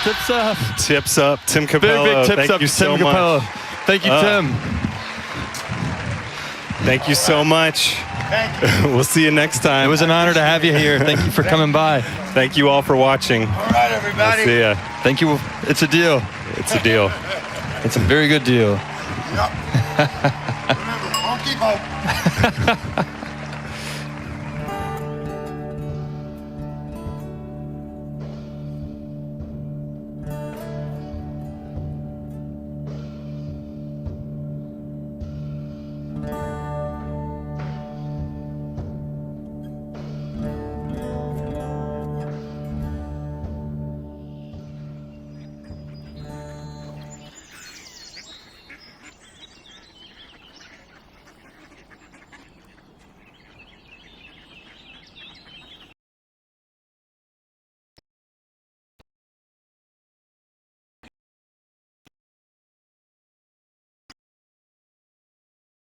[SPEAKER 4] Tips up.
[SPEAKER 3] Tips up, Tim Capello.
[SPEAKER 4] Big tips
[SPEAKER 3] Thank
[SPEAKER 4] up
[SPEAKER 3] you
[SPEAKER 4] to
[SPEAKER 3] so
[SPEAKER 4] Tim
[SPEAKER 3] much.
[SPEAKER 4] Capello. Thank you, Tim.
[SPEAKER 3] Thank you so much.
[SPEAKER 2] Thank you.
[SPEAKER 3] We'll see you next time.
[SPEAKER 4] It was an honor to have you here. Thank you for coming by.
[SPEAKER 3] Thank you all for watching.
[SPEAKER 2] All right, everybody.
[SPEAKER 3] See ya.
[SPEAKER 4] Thank you. It's a deal.
[SPEAKER 3] It's a deal.
[SPEAKER 4] It's a very good deal.
[SPEAKER 2] Yep. Remember, don't keep hope.